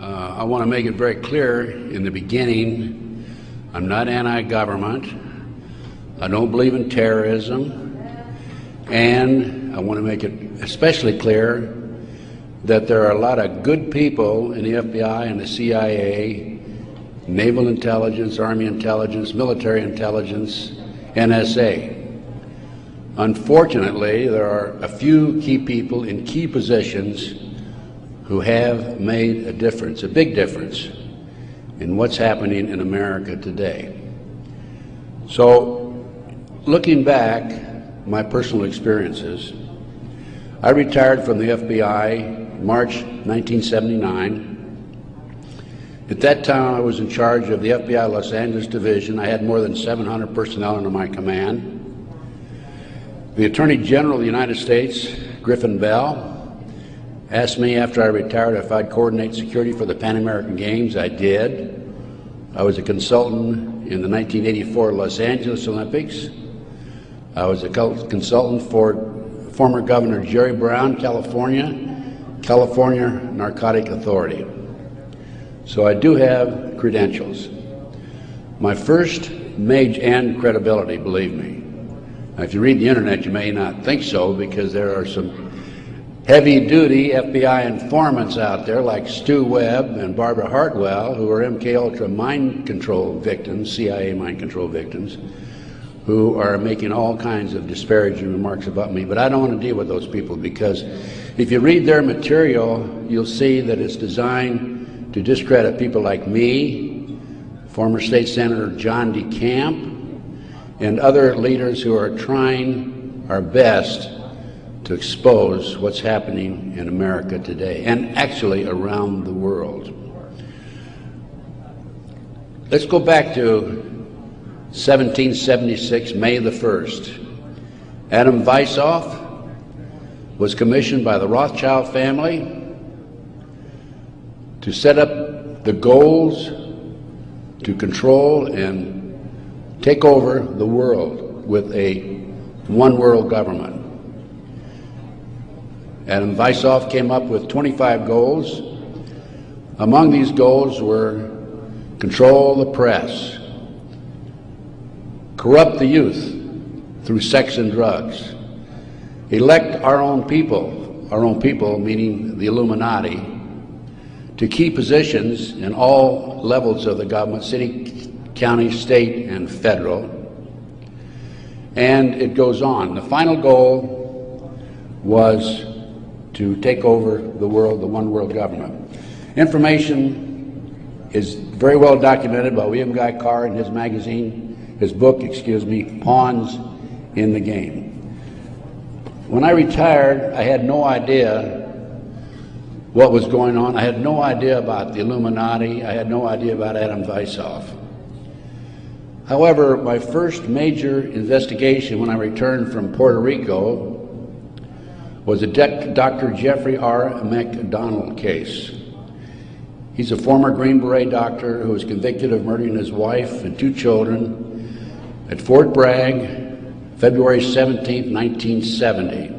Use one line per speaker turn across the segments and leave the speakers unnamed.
I want to make it very clear in the beginning, I'm not anti-government. I don't believe in terrorism. And I want to make it especially clear that there are a lot of good people in the FBI and the CIA, naval intelligence, army intelligence, military intelligence, NSA. Unfortunately, there are a few key people in key positions who have made a difference, a big difference, in what's happening in America today. So, looking back, my personal experiences, I retired from the FBI March 1979. At that time, I was in charge of the FBI Los Angeles Division. I had more than 700 personnel under my command. The Attorney General of the United States, Griffin Bell, asked me after I retired if I'd coordinate security for the Pan American Games. I did. I was a consultant in the 1984 Los Angeles Olympics. I was a consultant for former Governor Jerry Brown, California Narcotic Authority. So I do have credentials. My first major and credibility, believe me. Now, if you read the internet, you may not think so, because there are some heavy-duty FBI informants out there like Stu Webb and Barbara Hartwell, who are MK-Ultra mind control victims, CIA mind control victims, who are making all kinds of disparaging remarks about me. But I don't want to deal with those people, because if you read their material, you'll see that it's designed to discredit people like me, former State Senator John DeCamp, and other leaders who are trying our best to expose what's happening in America today, and actually around the world. Let's go back to 1776, May the 1st. Adam Weishaupt was commissioned by the Rothschild family to set up the goals to control and take over the world with a one world government. Adam Weishaupt came up with 25 goals. Among these goals were control the press, corrupt the youth through sex and drugs, elect our own people meaning the Illuminati, to key positions in all levels of the government, city, county, state, and federal. And it goes on. The final goal was to take over the world, the one world government. Information is very well documented by William Guy Carr in his magazine, his book, Pawns in the Game. When I retired, I had no idea what was going on. I had no idea about the Illuminati. I had no idea about Adam Weishaupt. However, my first major investigation when I returned from Puerto Rico was a Dr. Jeffrey R. McDonald case. He's a former Green Beret doctor who was convicted of murdering his wife and 2 children at Fort Bragg, February 17, 1970.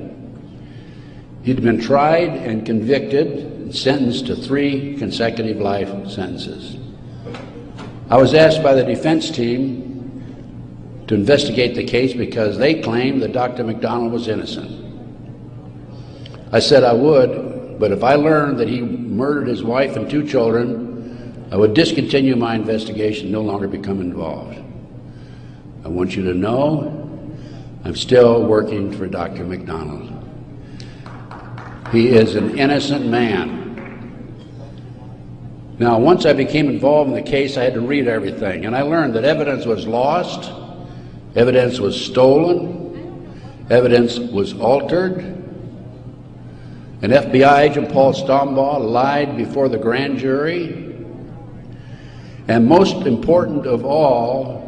He'd been tried and convicted and sentenced to 3 consecutive life sentences. I was asked by the defense team to investigate the case because they claimed that Dr. McDonald was innocent. I said I would, but if I learned that he murdered his wife and 2 children, I would discontinue my investigation, no longer become involved. I want you to know I'm still working for Dr. McDonald. He is an innocent man. Now, once I became involved in the case, I had to read everything, and I learned that evidence was lost, evidence was stolen, evidence was altered. An FBI agent, Paul Stombaugh, lied before the grand jury. And most important of all,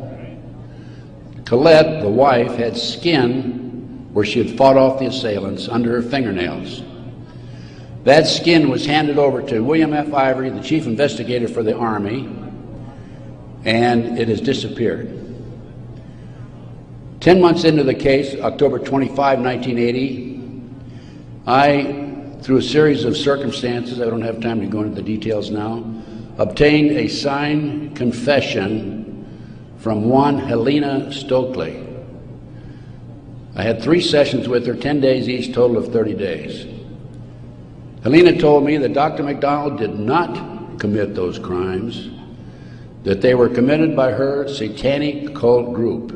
Colette, the wife, had skin where she had fought off the assailants under her fingernails. That skin was handed over to William F. Ivory, the chief investigator for the Army, and it has disappeared. 10 months into the case, October 25, 1980, I through a series of circumstances, I don't have time to go into the details now, obtained a signed confession from one Helena Stokely. I had 3 sessions with her, 10 days each, total of 30 days. Helena told me that Dr. McDonald did not commit those crimes, that they were committed by her satanic cult group.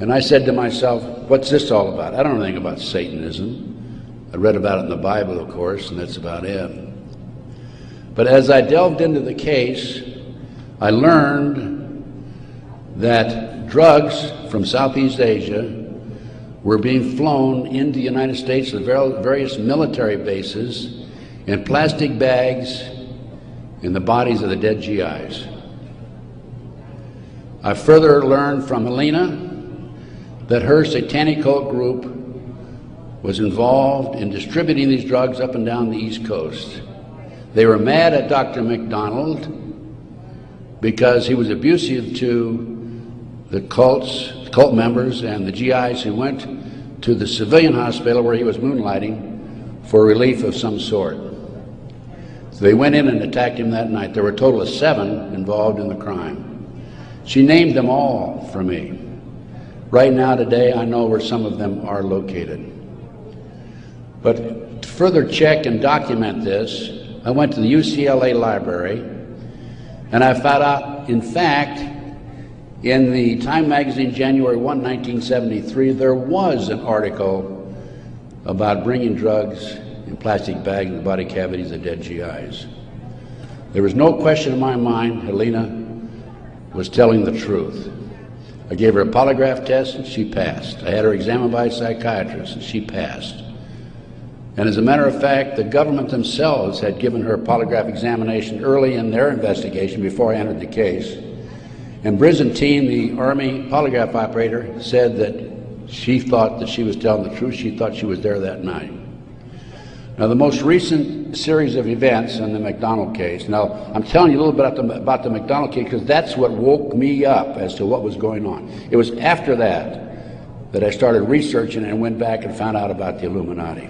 And I said to myself, what's this all about? I don't know anything about Satanism. I read about it in the Bible, of course, and that's about it. But as I delved into the case, I learned that drugs from Southeast Asia were being flown into the United States to various military bases in plastic bags in the bodies of the dead GIs. I further learned from Helena that her satanic cult group was involved in distributing these drugs up and down the East Coast. They were mad at Dr. McDonald because he was abusive to the cult members and the GIs who went to the civilian hospital where he was moonlighting for relief of some sort. So they went in and attacked him that night. There were a total of 7 involved in the crime. She named them all for me. Right now, today, I know where some of them are located. But to further check and document this, I went to the UCLA library, and I found out, in fact, in the Time magazine, January 1, 1973, there was an article about bringing drugs in plastic bags in the body cavities of dead GIs. There was no question in my mind Helena was telling the truth. I gave her a polygraph test and she passed. I had her examined by a psychiatrist and she passed. And as a matter of fact, the government themselves had given her a polygraph examination early in their investigation before I entered the case. And Byzantine, the Army polygraph operator, said that she thought that she was telling the truth. She thought she was there that night. Now, the most recent series of events in the McDonald case, now I'm telling you a little bit about the McDonald case because that's what woke me up as to what was going on. It was after that I started researching and went back and found out about the Illuminati.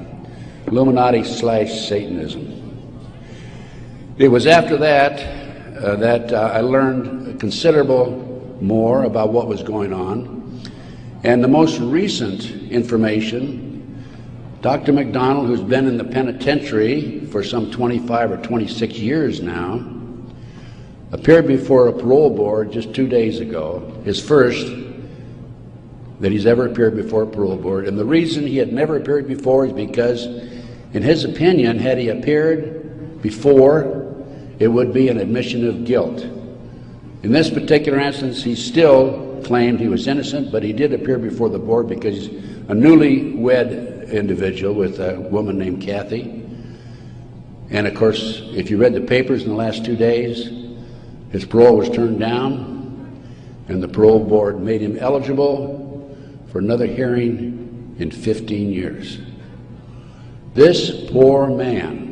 Illuminati/Satanism. It was after that I learned considerable more about what was going on. And the most recent information, Dr. McDonald, who's been in the penitentiary for some 25 or 26 years now, appeared before a parole board just 2 days ago, his first that he's ever appeared before a parole board. And the reason he had never appeared before is because, in his opinion, had he appeared before, it would be an admission of guilt. In this particular instance, he still claimed he was innocent, but he did appear before the board because he's a newly-wed individual with a woman named Kathy. And of course, if you read the papers in the last 2 days, his parole was turned down, and the parole board made him eligible for another hearing in 15 years. This poor man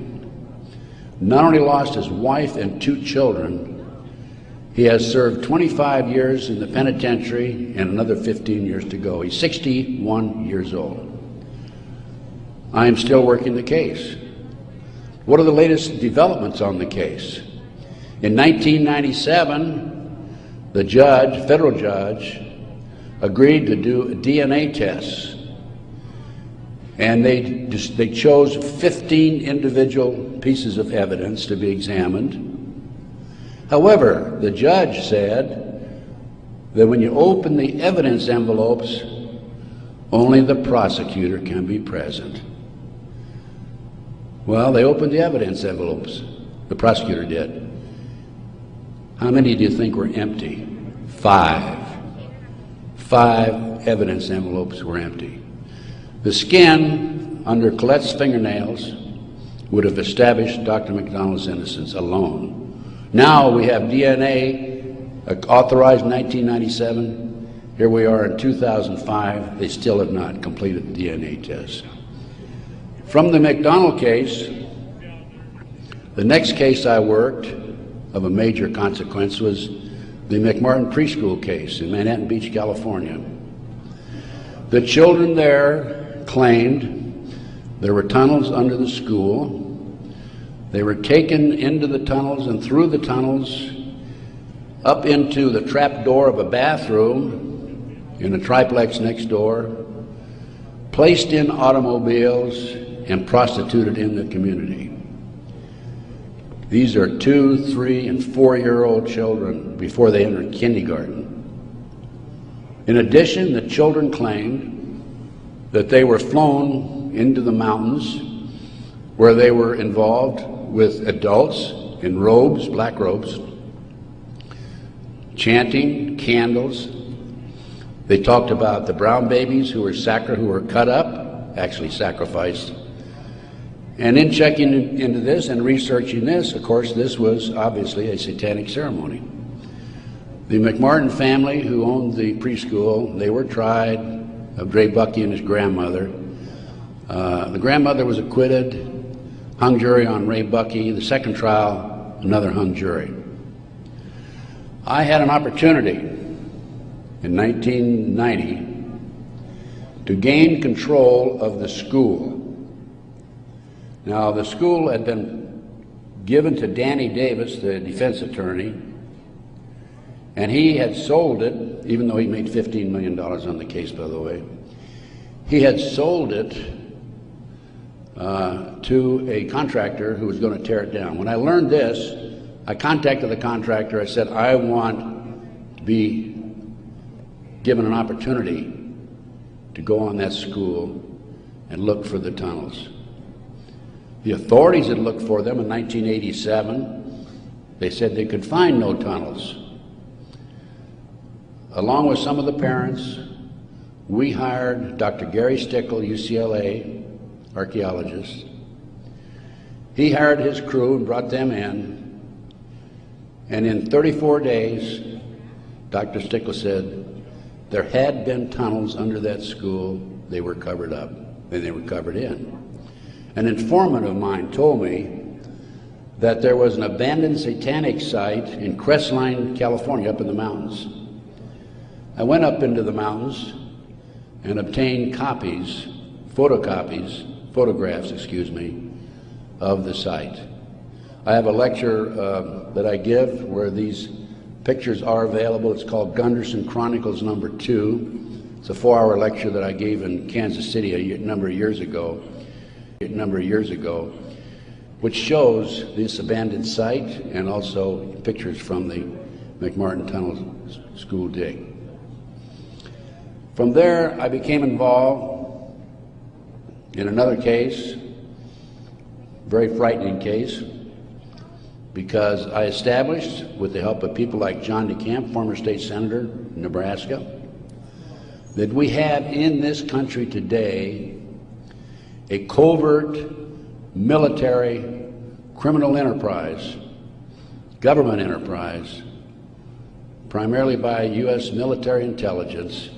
not only lost his wife and 2 children, he has served 25 years in the penitentiary and another 15 years to go. He's 61 years old. I am still working the case. What are the latest developments on the case? In 1997, the judge, federal judge, agreed to do DNA tests. And they chose 15 individual pieces of evidence to be examined. However, the judge said that when you open the evidence envelopes, only the prosecutor can be present. Well, they opened the evidence envelopes. The prosecutor did. How many do you think were empty? 5. 5 evidence envelopes were empty. The skin under Colette's fingernails would have established Dr. McDonald's innocence alone. Now we have DNA authorized in 1997. Here we are in 2005. They still have not completed the DNA test. From the McDonald case, the next case I worked of a major consequence was the McMartin preschool case in Manhattan Beach, California. The children there claimed There were tunnels under the school. They were taken into the tunnels and through the tunnels up into the trap door of a bathroom in a triplex next door, placed in automobiles, and prostituted in the community. These are 2-, 3-, and 4-year-old children before they entered kindergarten. In addition, the children claimed that they were flown into the mountains where they were involved with adults in robes, black robes, chanting, candles. They talked about the brown babies who were cut up, actually sacrificed. And in checking into this and researching this, of course, this was obviously a satanic ceremony. The McMartin family, who owned the preschool, they were tried of Ray Bucky and his grandmother. The grandmother was acquitted, hung jury on Ray Bucky. The second trial, another hung jury. I had an opportunity in 1990 to gain control of the school. Now, the school had been given to Danny Davis, the defense attorney, and he had sold it, even though he made $15 million on the case, by the way. He had sold it to a contractor who was going to tear it down. When I learned this, I contacted the contractor. I said, I want to be given an opportunity to go on that school and look for the tunnels. The authorities had looked for them in 1987. They said they could find no tunnels. Along with some of the parents, we hired Dr. Gary Stickle, UCLA archaeologist. He hired his crew and brought them in, and in 34 days, Dr. Stickle said there had been tunnels under that school. They were covered up, and they were covered in. An informant of mine told me that there was an abandoned satanic site in Crestline, California, up in the mountains. I went up into the mountains and obtained photographs, of the site. I have a lecture that I give where these pictures are available. It's called Gunderson Chronicles No. 2. It's a 4-hour lecture that I gave in Kansas City a number of years ago, which shows this abandoned site and also pictures from the McMartin Tunnel school dig. From there, I became involved in another case, very frightening case, because I established, with the help of people like John DeCamp, former state senator in Nebraska, that we have in this country today a covert military criminal enterprise, government enterprise, primarily by U.S. military intelligence,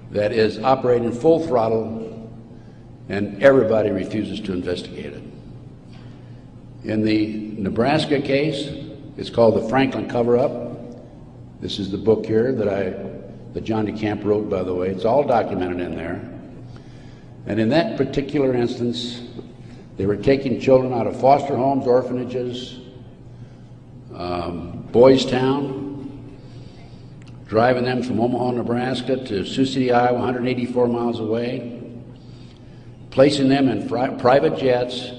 that is operating full throttle, and everybody refuses to investigate it. In the Nebraska case, it's called the Franklin Cover-Up. This is the book here that John DeCamp wrote, by the way. It's all documented in there. And in that particular instance, they were taking children out of foster homes, orphanages, Boys Town, driving them from Omaha, Nebraska to Sioux City, Iowa, 184 miles away, placing them in private jets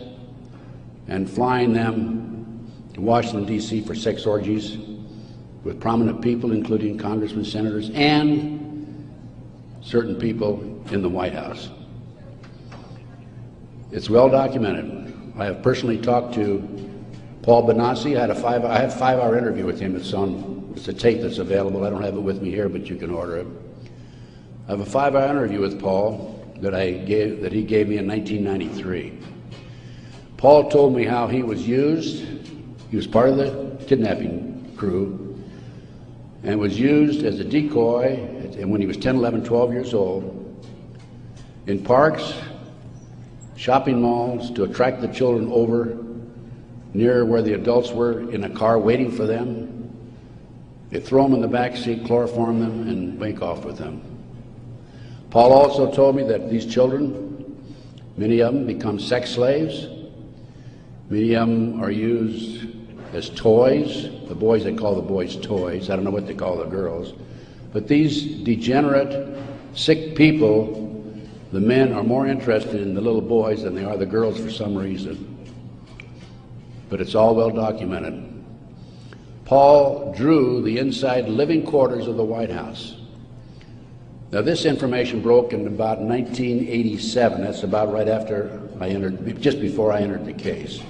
and flying them to Washington, D.C. for sex orgies with prominent people, including congressmen, senators, and certain people in the White House. It's well documented. I have personally talked to Paul Benassi. I had a 5-hour interview with him. It's a tape that's available. I don't have it with me here, but you can order it. I have a 5-hour interview with Paul that he gave me in 1993. Paul told me how he was used. He was part of the kidnapping crew and was used as a decoy when he was 10, 11, 12 years old in parks, shopping malls, to attract the children over near where the adults were in a car waiting for them. They throw them in the back seat, chloroform them, and make off with them. Paul also told me that these children Many of them become sex slaves. Many of them are used as toys. The boys, they call the boys toys. I don't know what they call the girls. But these degenerate, sick people, the men are more interested in the little boys than they are the girls for some reason. But it's all well documented. Paul drew the inside living quarters of the White House. Now, this information broke in about 1987. That's about right after I entered, just before I entered the case.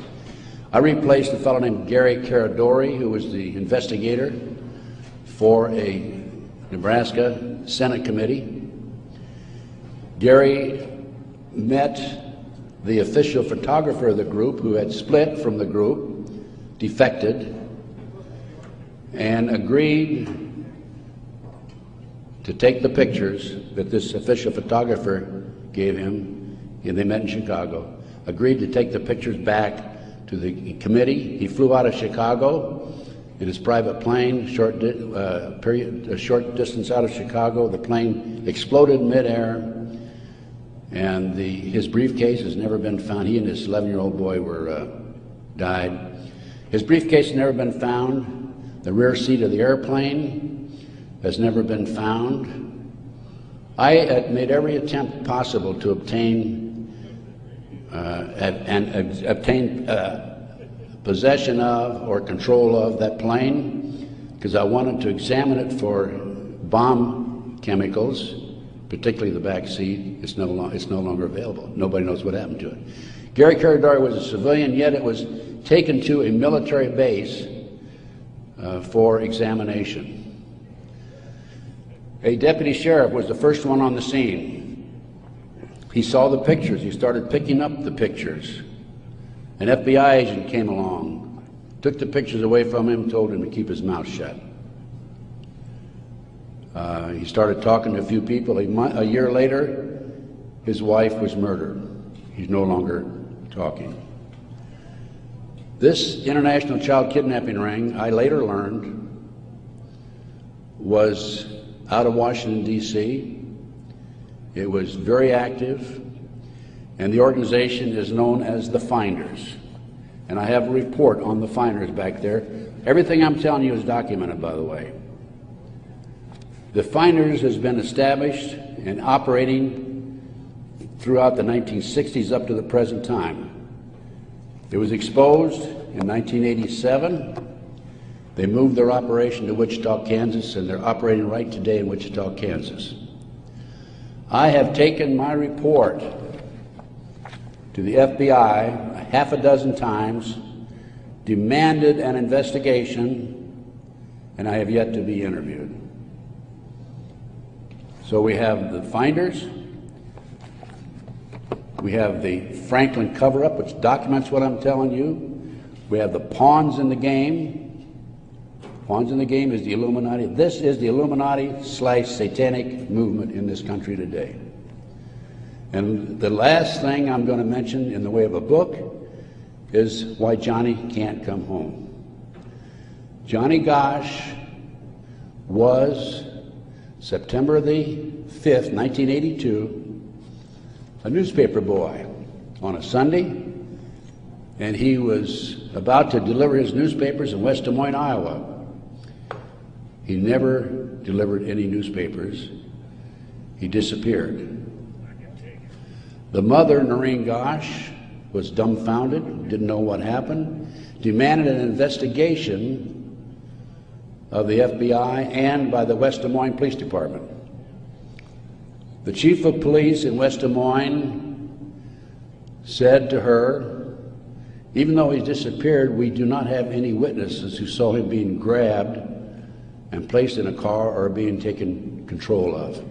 I replaced a fellow named Gary Caradori, who was the investigator for a Nebraska Senate committee. Gary met the official photographer of the group, who had split from the group, defected, and agreed to take the pictures that this official photographer gave him, and they met in Chicago, agreed to take the pictures back to the committee. He flew out of Chicago in his private plane, a short distance out of Chicago. The plane exploded midair, and his briefcase has never been found. He and his 11-year-old boy died. His briefcase has never been found. The rear seat of the airplane has never been found. I made every attempt possible to obtain possession of or control of that plane, because I wanted to examine it for bomb chemicals, particularly the back seat. It's no longer available. Nobody knows what happened to it. Gary Caradori was a civilian, yet it was taken to a military base for examination. A deputy sheriff was the first one on the scene. He saw the pictures. He started picking up the pictures. An FBI agent came along, took the pictures away from him, told him to keep his mouth shut. He started talking to a few people. A year later, his wife was murdered. He's no longer talking. This international child kidnapping ring, I later learned, was out of Washington, D.C. It was very active, and the organization is known as the Finders. And I have a report on the Finders back there. Everything I'm telling you is documented, by the way. The Finders has been established and operating throughout the 1960s up to the present time. It was exposed in 1987. They moved their operation to Wichita, Kansas, and they're operating right today in Wichita, Kansas. I have taken my report to the FBI a half a dozen times, demanded an investigation, and I have yet to be interviewed. So we have the Finders, we have the Franklin Coverup, which documents what I'm telling you. We have the pawns in the game. Pawns in the game is the Illuminati. This is the Illuminati/satanic movement in this country today. And the last thing I'm going to mention in the way of a book is why Johnny can't come home. Johnny Gosch was, September the 5th, 1982, a newspaper boy on a Sunday, and he was about to deliver his newspapers in West Des Moines, Iowa. He never delivered any newspapers. He disappeared. The mother, Noreen Gosch, was dumbfounded, didn't know what happened, demanded an investigation of the FBI and by the West Des Moines Police Department. The chief of police in West Des Moines said to her, even though he's disappeared, we do not have any witnesses who saw him being grabbed and placed in a car or being taken control of.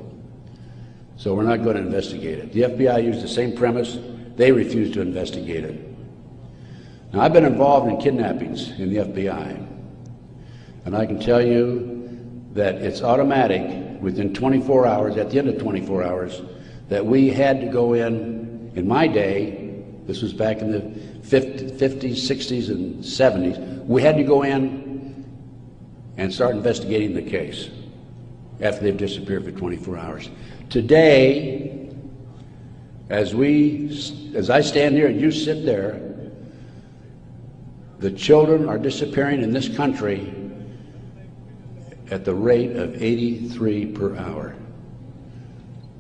So we're not going to investigate it. The FBI used the same premise. They refused to investigate it. Now, I've been involved in kidnappings in the FBI, and I can tell you that it's automatic within 24 hours, at the end of 24 hours, that we had to go in my day, this was back in the 50s, 60s, and 70s, we had to go in and start investigating the case after they've disappeared for 24 hours. Today, As I stand here and you sit there, the children are disappearing in this country at the rate of 83 per hour.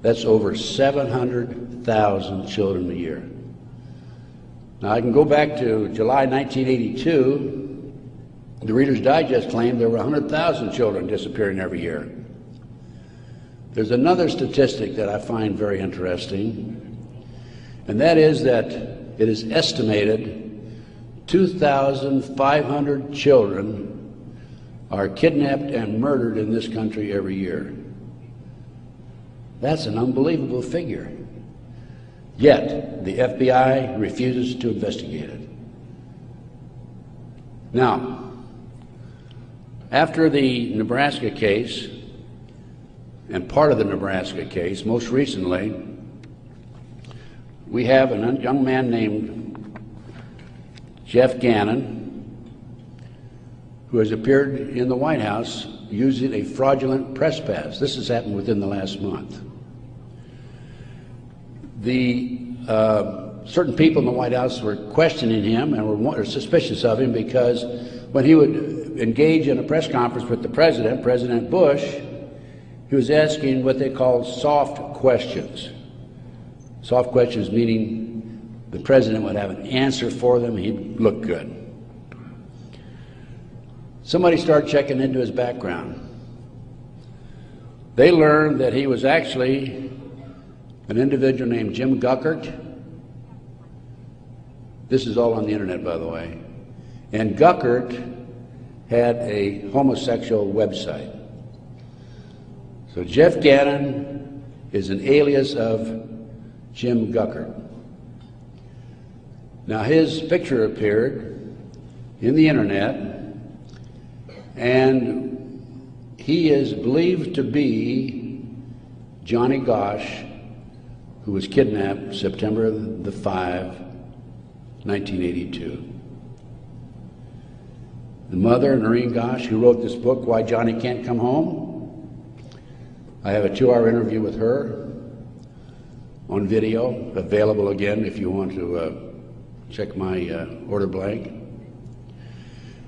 That's over 700,000 children a year. Now I can go back to July 1982. The Reader's Digest claimed there were 100,000 children disappearing every year. There's another statistic that I find very interesting, and that is that it is estimated 2,500 children are kidnapped and murdered in this country every year. That's an unbelievable figure. Yet, the FBI refuses to investigate it. Now, after the Nebraska case, and part of the Nebraska case, most recently, we have a young man named Jeff Gannon, who has appeared in the White House using a fraudulent press pass. This has happened within the last month. Certain people in the White House were questioning him and were suspicious of him because when he would engage in a press conference with the president, President Bush, he was asking what they call soft questions. Soft questions meaning the president would have an answer for them, he'd look good. Somebody started checking into his background. They learned that he was actually an individual named Jim Guckert. This is all on the internet, by the way. And Guckert had a homosexual website. So Jeff Gannon is an alias of Jim Guckert. Now his picture appeared in the internet, and he is believed to be Johnny Gosch, who was kidnapped September the 5, 1982. The mother, Noreen Gosch, who wrote this book, Why Johnny Can't Come Home, I have a 2-hour interview with her on video, available again if you want to check my order blank.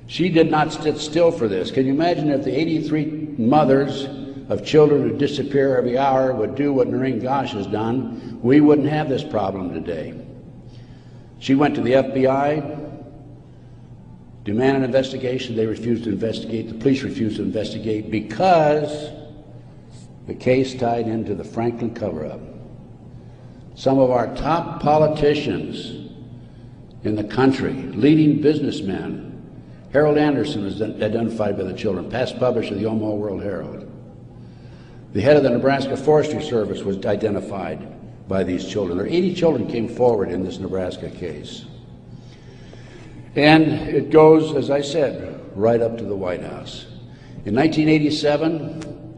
She did not sit still for this. Can you imagine if the 83 mothers of children who disappear every hour would do what Noreen Gosch has done? We wouldn't have this problem today. She went to the FBI, demanded an investigation. They refused to investigate. The police refused to investigate because the case tied into the Franklin cover-up. Some of our top politicians in the country, leading businessmen, Harold Anderson was identified by the children, past publisher of the Omaha World Herald. The head of the Nebraska Forestry Service was identified by these children. There 80 children came forward in this Nebraska case. And it goes, as I said, right up to the White House. In 1987,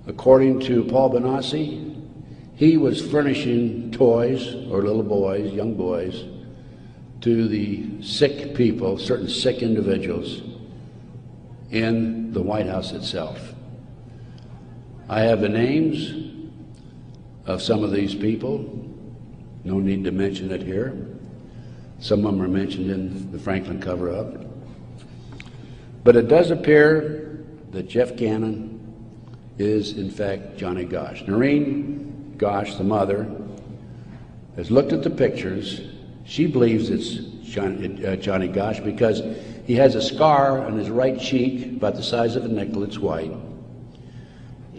according to Paul Benassi, he was furnishing toys, or little boys, young boys, to the sick people, certain sick individuals, in the White House itself. I have the names of some of these people. No need to mention it here. Some of them are mentioned in the Franklin cover-up. But it does appear that Jeff Gannon is, in fact, Johnny Gosch. Noreen Gosch, the mother, has looked at the pictures. She believes it's Johnny Gosch because he has a scar on his right cheek about the size of a nickel. It's white.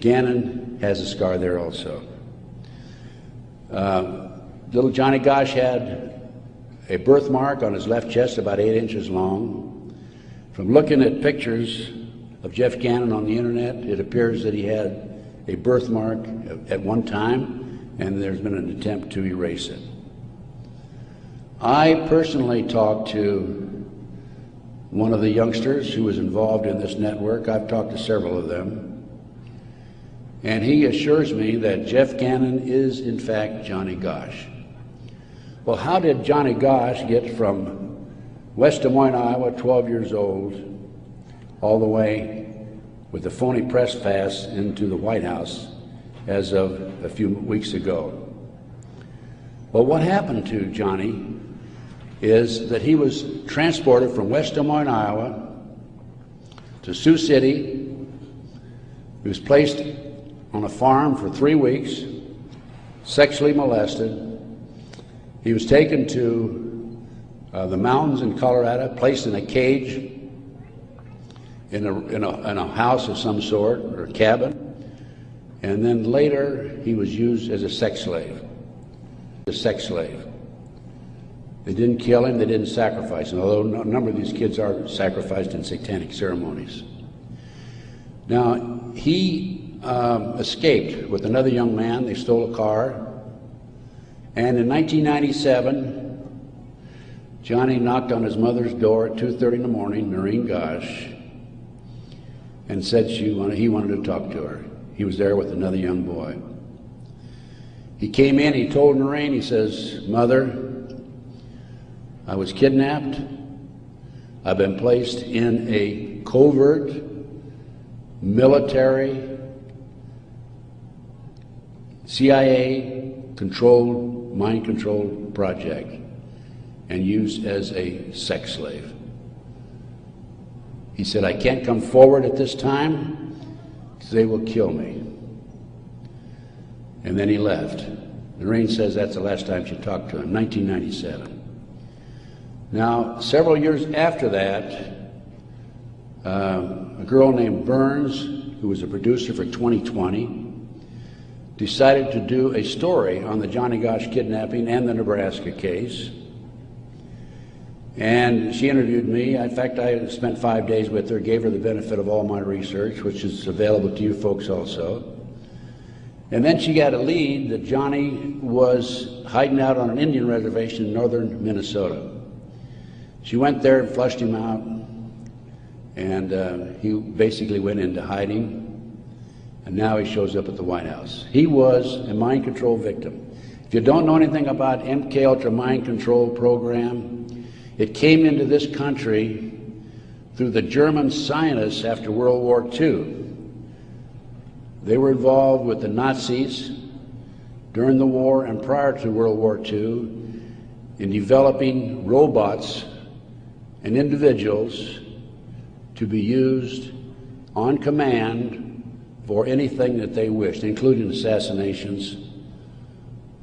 Gannon has a scar there also. Little Johnny Gosch had a birthmark on his left chest about 8 inches long. From looking at pictures of Jeff Gannon on the internet, it appears that he had a birthmark at one time, and there's been an attempt to erase it. I personally talked to one of the youngsters who was involved in this network. I've talked to several of them. And he assures me that Jeff Gannon is, in fact, Johnny Gosch. Well, how did Johnny Gosch get from West Des Moines, Iowa, 12 years old, all the way with a phony press pass into the White House as of a few weeks ago? Well, what happened to Johnny is that he was transported from West Des Moines, Iowa to Sioux City. He was placed on a farm for 3 weeks, sexually molested. He was taken to the mountains in Colorado, placed in a cage in a house of some sort, or a cabin, and then later he was used as a sex slave. They didn't kill him, they didn't sacrifice him, although a number of these kids are sacrificed in satanic ceremonies. Now, he escaped with another young man. They stole a car, and in 1997, Johnny knocked on his mother's door at 2:30 in the morning, Noreen Gosh, and said he wanted to talk to her. He was there with another young boy. He came in, he told Noreen, he says, "Mother, I was kidnapped. I've been placed in a covert military CIA-controlled, mind-controlled project and used as a sex slave." He said, "I can't come forward at this time because they will kill me." And then he left. Noreen says that's the last time she talked to him, 1997. Now, several years after that, a girl named Burns, who was a producer for 2020, decided to do a story on the Johnny Gosch kidnapping and the Nebraska case. And she interviewed me. In fact, I spent 5 days with her, gave her the benefit of all my research, which is available to you folks also. And then she got a lead that Johnny was hiding out on an Indian reservation in northern Minnesota. She went there and flushed him out, and he basically went into hiding, and now he shows up at the White House. He was a mind control victim. If you don't know anything about MKUltra mind control program, it came into this country through the German scientists after World War II. They were involved with the Nazis during the war and prior to World War II in developing robots and individuals to be used on command for anything that they wished, including assassinations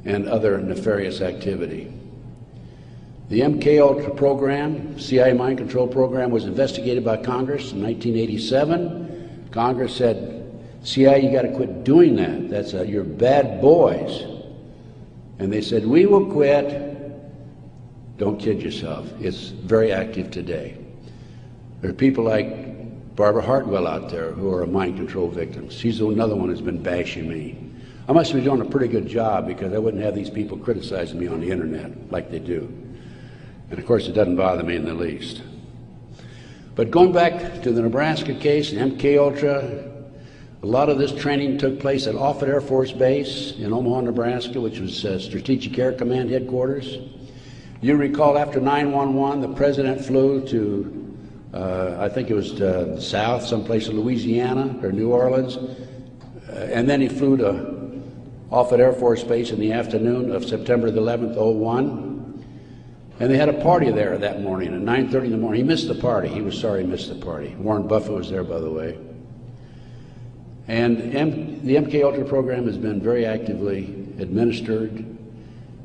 and other nefarious activity. The MKUltra program, CIA mind control program, was investigated by Congress in 1987. Congress said, CIA, you got to quit doing that. That's you're bad boys. And they said, we will quit. Don't kid yourself. It's very active today. There are people like Barbara Hartwell out there who are mind control victims. She's another one who's been bashing me. I must be doing a pretty good job because I wouldn't have these people criticizing me on the internet like they do. And of course, it doesn't bother me in the least. But going back to the Nebraska case and MKUltra, a lot of this training took place at Offutt Air Force Base in Omaha, Nebraska, which was Strategic Air Command headquarters. You recall after 9/11, the president flew to, I think it was to south, someplace in Louisiana or New Orleans, and then he flew to Offutt Air Force Base in the afternoon of September the 11th, 2001, and they had a party there that morning at 9:30 in the morning. He missed the party. He was sorry he missed the party. Warren Buffett was there, by the way. And the MKUltra program has been very actively administered,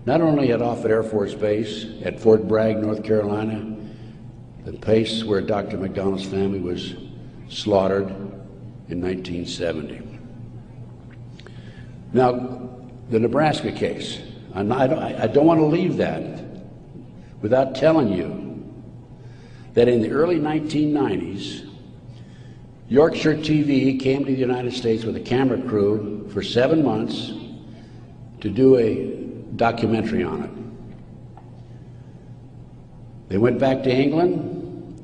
not only at Offutt Air Force Base, at Fort Bragg, North Carolina, the place where Dr. McDonald's family was slaughtered in 1970. Now, the Nebraska case, I don't want to leave that without telling you that in the early 1990s, Yorkshire TV came to the United States with a camera crew for 7 months to do a documentary on it. They went back to England,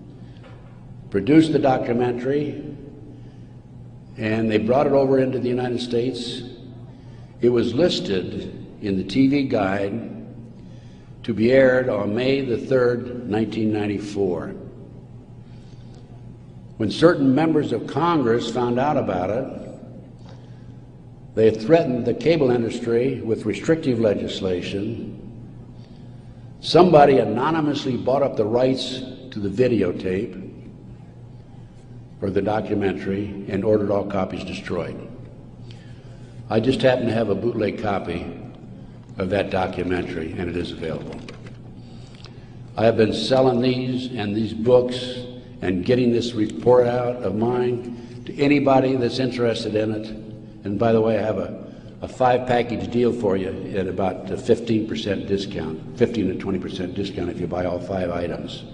produced the documentary, and they brought it over into the United States. It was listed in the TV guide to be aired on May the 3rd, 1994. When certain members of Congress found out about it, they threatened the cable industry with restrictive legislation Somebody anonymously bought up the rights to the videotape or the documentary and ordered all copies destroyed. I just happen to have a bootleg copy of that documentary, and it is available. I have been selling these and these books and getting this report out of mine to anybody that's interested in it. And by the way, I have a 5-package deal for you at about a 15% discount, 15 to 20% discount if you buy all 5 items.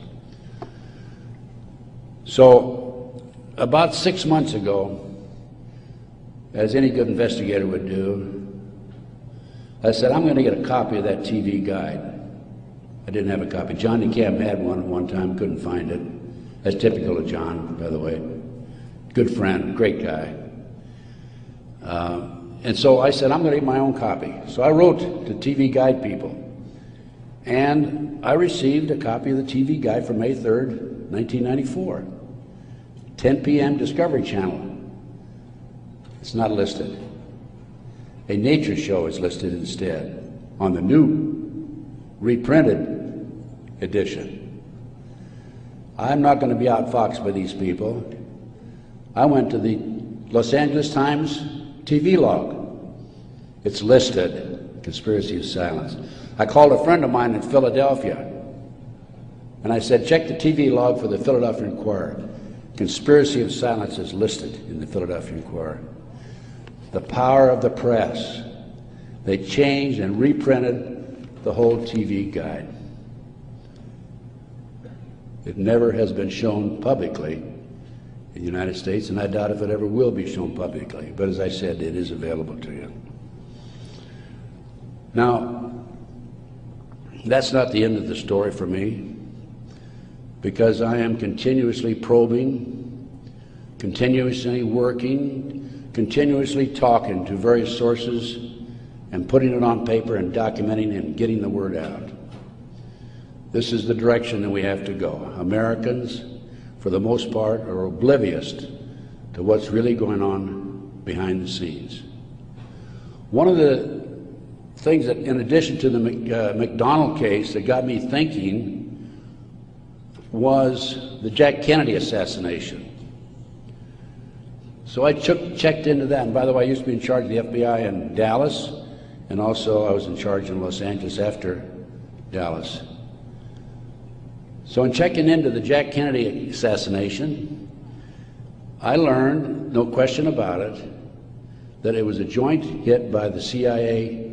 So about 6 months ago, as any good investigator would do, I said, I'm going to get a copy of that TV guide. I didn't have a copy. John DeCamp had one at one time, couldn't find it. That's typical of John, by the way. Good friend, great guy. And so I said, I'm going to get my own copy. So I wrote to TV Guide people, and I received a copy of the TV Guide for May 3rd, 1994. 10 p.m. Discovery Channel. It's not listed. A nature show is listed instead on the new reprinted edition. I'm not going to be outfoxed by these people. I went to the Los Angeles Times TV log. It's listed, Conspiracy of Silence. I called a friend of mine in Philadelphia, and I said, check the TV log for the Philadelphia Inquirer. Conspiracy of Silence is listed in the Philadelphia Inquirer. The power of the press. They changed and reprinted the whole TV guide. It never has been shown publicly in the United States, and I doubt if it ever will be shown publicly. But as I said, it is available to you. Now, that's not the end of the story for me, because I am continuously probing, continuously working, continuously talking to various sources and putting it on paper and documenting and getting the word out. This is the direction that we have to go. Americans, for the most part, are oblivious to what's really going on behind the scenes. One of the things that, in addition to the McDonald case, that got me thinking was the Jack Kennedy assassination. So I checked into that, and by the way, I used to be in charge of the FBI in Dallas, and also I was in charge in Los Angeles after Dallas. So in checking into the Jack Kennedy assassination, I learned, no question about it, that it was a joint hit by the CIA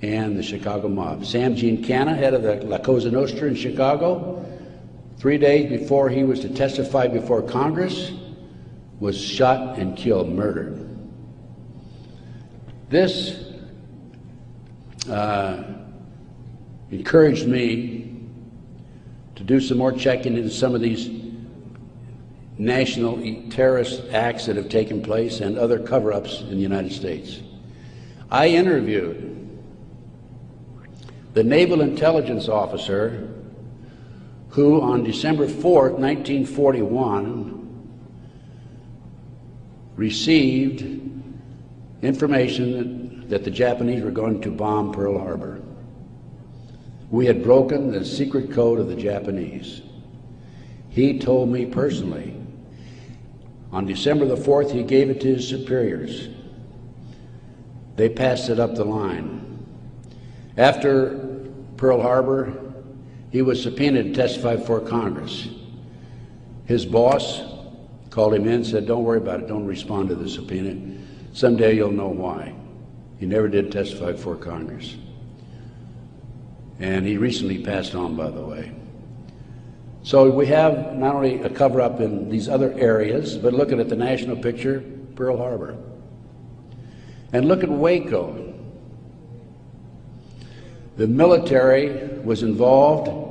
and the Chicago mob. Sam Giancana, head of the La Cosa Nostra in Chicago, 3 days before he was to testify before Congress, was shot and killed, murdered. This encouraged me to do some more checking into some of these national terrorist acts that have taken place and other cover-ups in the United States. I interviewed the naval intelligence officer who on December 4th, 1941, received information that the Japanese were going to bomb Pearl Harbor. We had broken the secret code of the Japanese. He told me personally, on December the 4th, he gave it to his superiors. They passed it up the line. After Pearl Harbor, he was subpoenaed to testify before Congress. His boss called him in, said, don't worry about it, don't respond to the subpoena. Someday you'll know why. He never did testify before Congress. And he recently passed on, by the way. So we have not only a cover-up in these other areas, but looking at the national picture, Pearl Harbor. And look at Waco. The military was involved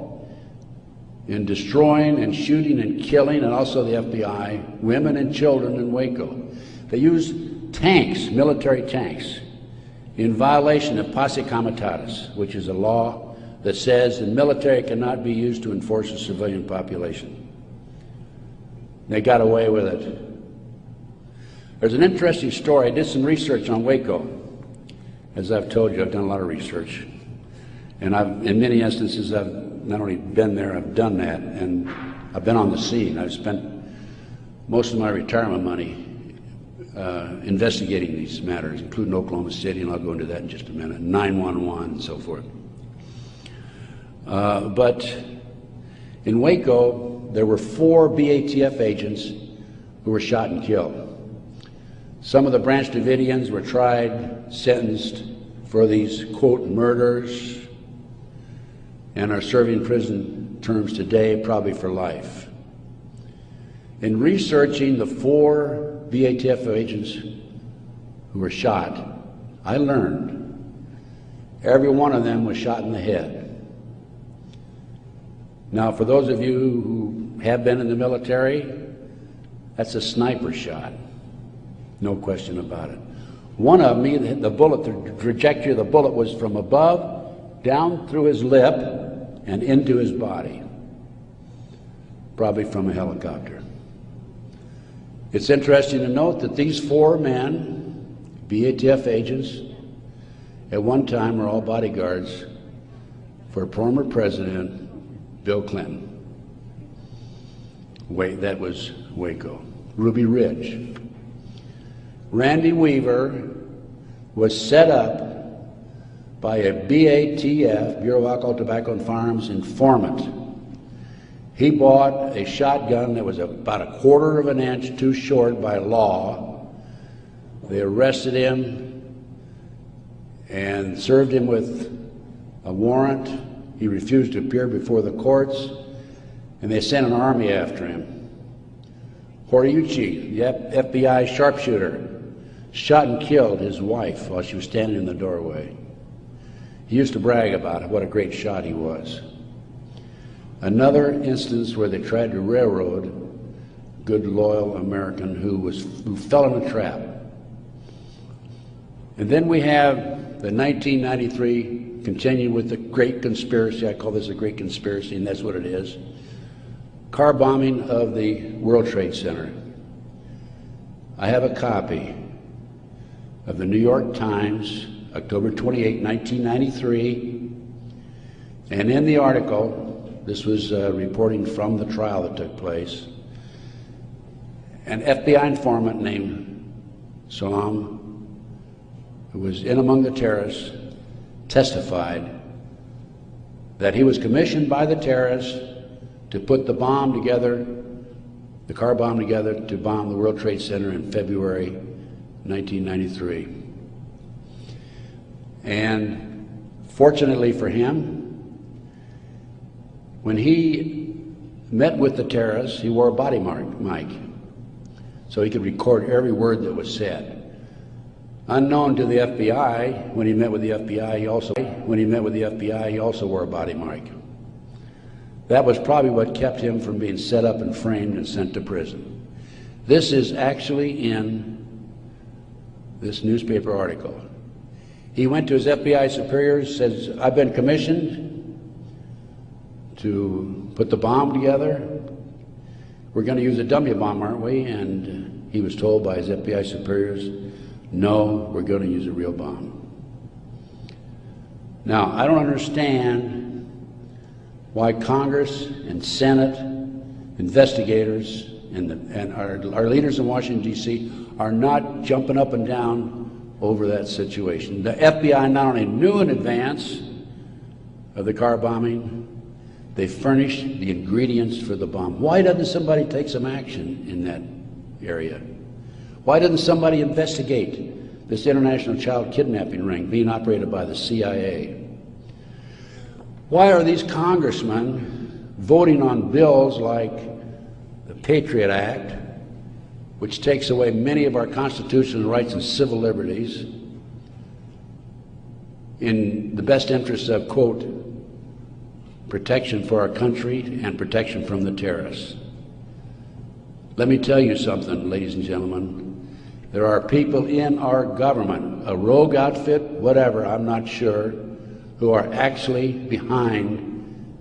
in destroying and shooting and killing, and also the FBI, women and children in Waco. They used tanks, military tanks, in violation of posse comitatus, which is a law that says the military cannot be used to enforce a civilian population. They got away with it. There's an interesting story. I did some research on Waco. As I've told you, I've done a lot of research. And in many instances, I've not only been there, I've done that, and I've been on the scene. I've spent most of my retirement money investigating these matters, including Oklahoma City, and I'll go into that in just a minute, 911 and so forth. But in Waco, there were 4 BATF agents who were shot and killed. Some of the Branch Davidians were tried, sentenced for these, quote, murders, and are serving prison terms today, probably for life. In researching the 4 BATF agents who were shot, I learned every one of them was shot in the head. Now, for those of you who have been in the military, that's a sniper shot, no question about it. One of them, the bullet, the trajectory of the bullet was from above, down through his lip, and into his body, probably from a helicopter. It's interesting to note that these 4 men, BATF agents, at one time were all bodyguards for former President Bill Clinton. That was Waco. Ruby Ridge. Randy Weaver was set up by a BATF, Bureau of Alcohol, Tobacco and Firearms, informant. He bought a shotgun that was about 1/4 of an inch too short by law. They arrested him and served him with a warrant. He refused to appear before the courts, and they sent an army after him. Horiuchi, the FBI sharpshooter, shot and killed his wife while she was standing in the doorway. He used to brag about it, what a great shot he was. Another instance where they tried to railroad a good, loyal American who fell in a trap. And then we have the 1993, continuing with the great conspiracy. I call this a great conspiracy, and that's what it is. Car bombing of the World Trade Center. I have a copy of the New York Times, October 28, 1993, and in the article, this was reporting from the trial that took place, an FBI informant named Salam, who was in among the terrorists, testified that he was commissioned by the terrorists to put the bomb together, the car bomb together, to bomb the World Trade Center in February 1993. And fortunately for him, when he met with the terrorists, he wore a body mic, so he could record every word that was said. Unknown to the FBI, when he met with the FBI, he also wore a body mic. That was probably what kept him from being set up and framed and sent to prison. This is actually in this newspaper article. He went to his FBI superiors, says, I've been commissioned to put the bomb together. We're going to use a dummy bomb, aren't we? And he was told by his FBI superiors, no, we're going to use a real bomb. Now, I don't understand why Congress and Senate, investigators, and our leaders in Washington, D.C. are not jumping up and down over that situation. The FBI not only knew in advance of the car bombing, they furnished the ingredients for the bomb. Why doesn't somebody take some action in that area? Why doesn't somebody investigate this international child kidnapping ring being operated by the CIA? Why are these congressmen voting on bills like the Patriot Act, which takes away many of our constitutional rights and civil liberties in the best interests of, quote, protection for our country and protection from the terrorists? Let me tell you something, ladies and gentlemen. There are people in our government, a rogue outfit, whatever, I'm not sure, who are actually behind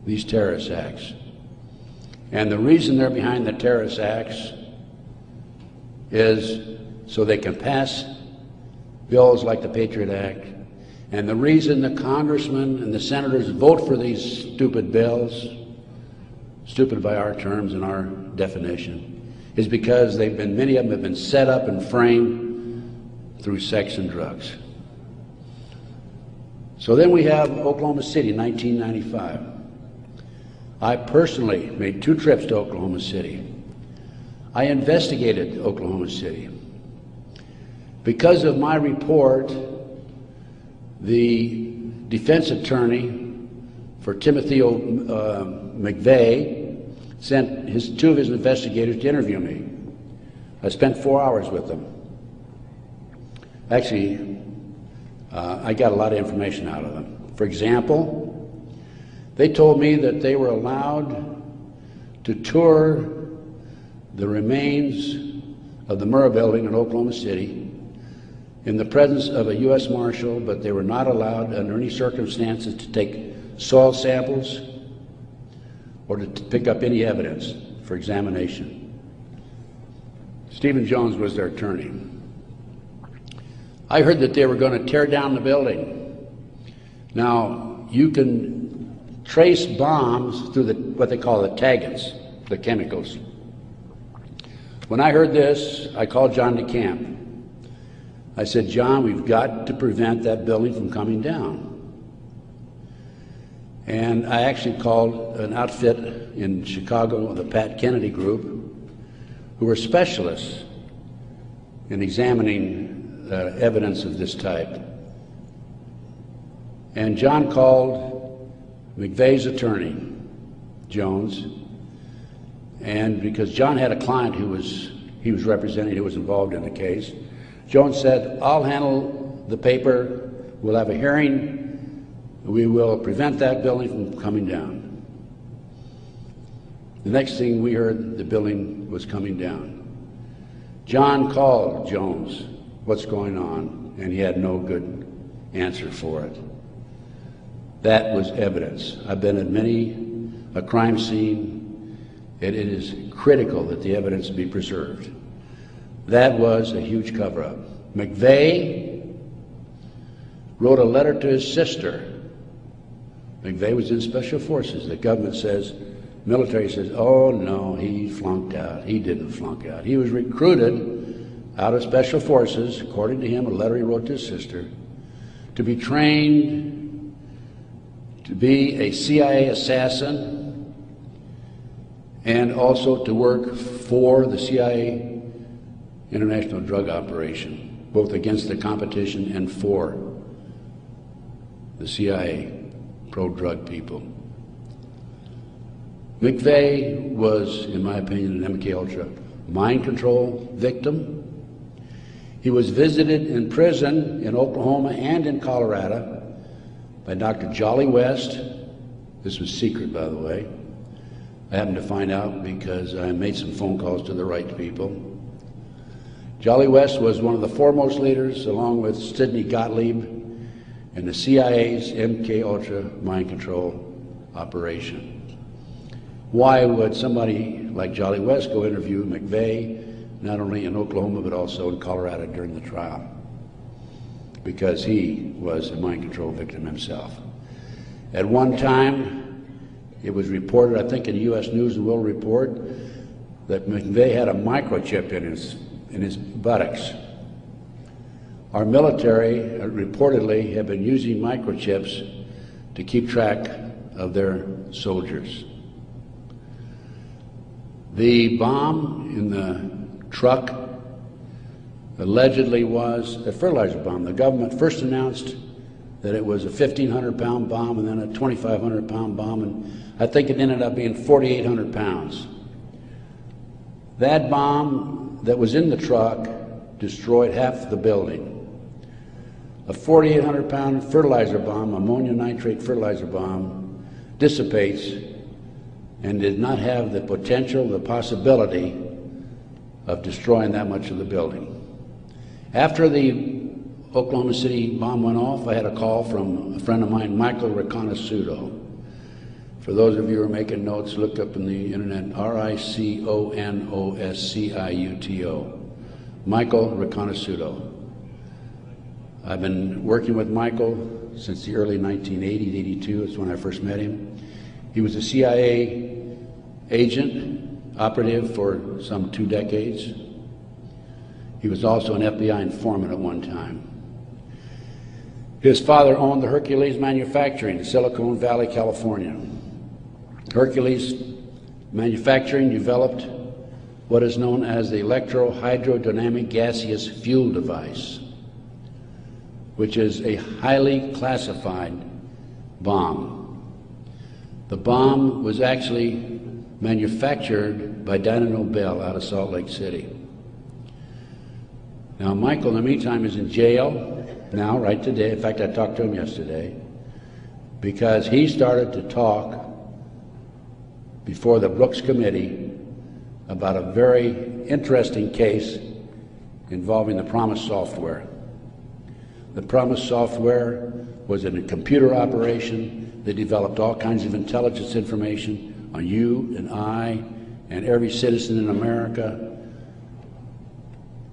these terrorist acts. And the reason they're behind the terrorist acts is so they can pass bills like the Patriot Act And the reason the congressmen and the senators vote for these stupid bills, stupid by our terms and our definition, is because many of them have been set up and framed through sex and drugs. So then we have Oklahoma City, 1995. I personally made 2 trips to Oklahoma City. I investigated Oklahoma City. Because of my report, the defense attorney for Timothy McVeigh sent 2 of his investigators to interview me. I spent 4 hours with them. Actually, I got a lot of information out of them. For example, they told me that they were allowed to tour the remains of the Murrah building in Oklahoma City in the presence of a U.S. Marshal, but they were not allowed under any circumstances to take soil samples or to pick up any evidence for examination. Stephen Jones was their attorney. I heard that they were going to tear down the building. Now, you can trace bombs through what they call the taggants, the chemicals. When I heard this, I called John DeCamp. I said, John, we've got to prevent that building from coming down. And I actually called an outfit in Chicago, the Pat Kennedy Group, who were specialists in examining evidence of this type. And John called McVeigh's attorney, Jones, and because John had a client he was representing who was involved in the case, Jones said, I'll handle the paper, we'll have a hearing, we will prevent that building from coming down. The next thing we heard, the building was coming down. John called Jones, what's going on? And he had no good answer for it. That was evidence. I've been at many a crime scene. It is critical that the evidence be preserved. That was a huge cover-up. McVeigh wrote a letter to his sister. McVeigh was in Special Forces. The government says, military says, oh no, he flunked out. He didn't flunk out. He was recruited out of Special Forces, according to him, a letter he wrote to his sister, to be trained to be a CIA assassin and also to work for the CIA international drug operation, both against the competition and for the CIA pro-drug people. McVeigh was, in my opinion, an MK-Ultra mind control victim. He was visited in prison in Oklahoma and in Colorado by Dr. Jolly West. This was secret, by the way. I happened to find out because I made some phone calls to the right people. Jolly West was one of the foremost leaders, along with Sidney Gottlieb, in the CIA's MK-Ultra mind control operation. Why would somebody like Jolly West go interview McVeigh, not only in Oklahoma but also in Colorado during the trial? Because he was a mind control victim himself. At one time, it was reported, I think in U.S. News and World Report, that McVeigh had a microchip in his buttocks. Our military reportedly have been using microchips to keep track of their soldiers. The bomb in the truck allegedly was a fertilizer bomb. The government first announced that it was a 1,500-pound bomb and then a 2,500-pound bomb, and I think it ended up being 4,800 pounds. That bomb that was in the truck destroyed half the building. A 4,800-pound fertilizer bomb, ammonia nitrate fertilizer bomb, dissipates and did not have the potential, the possibility of destroying that much of the building. After the Oklahoma City bomb went off, I had a call from a friend of mine, Michael Riconosciuto. For those of you who are making notes, look up in the internet, R-I-C-O-N-O-S-C-I-U-T-O. Michael Riconosciuto. I've been working with Michael since the early 1980s, 82 is when I first met him. He was a CIA agent, operative for some 2 decades. He was also an FBI informant at one time. His father owned the Hercules Manufacturing in Silicon Valley, California. Hercules Manufacturing developed what is known as the electro-hydrodynamic gaseous fuel device, which is a highly classified bomb. The bomb was actually manufactured by Dyna Nobel out of Salt Lake City. Now, Michael, in the meantime, is in jail now, right today. In fact, I talked to him yesterday because he started to talk before the Brooks Committee about a very interesting case involving the Promise software. The Promise software was in a computer operation that developed all kinds of intelligence information on you and I and every citizen in America.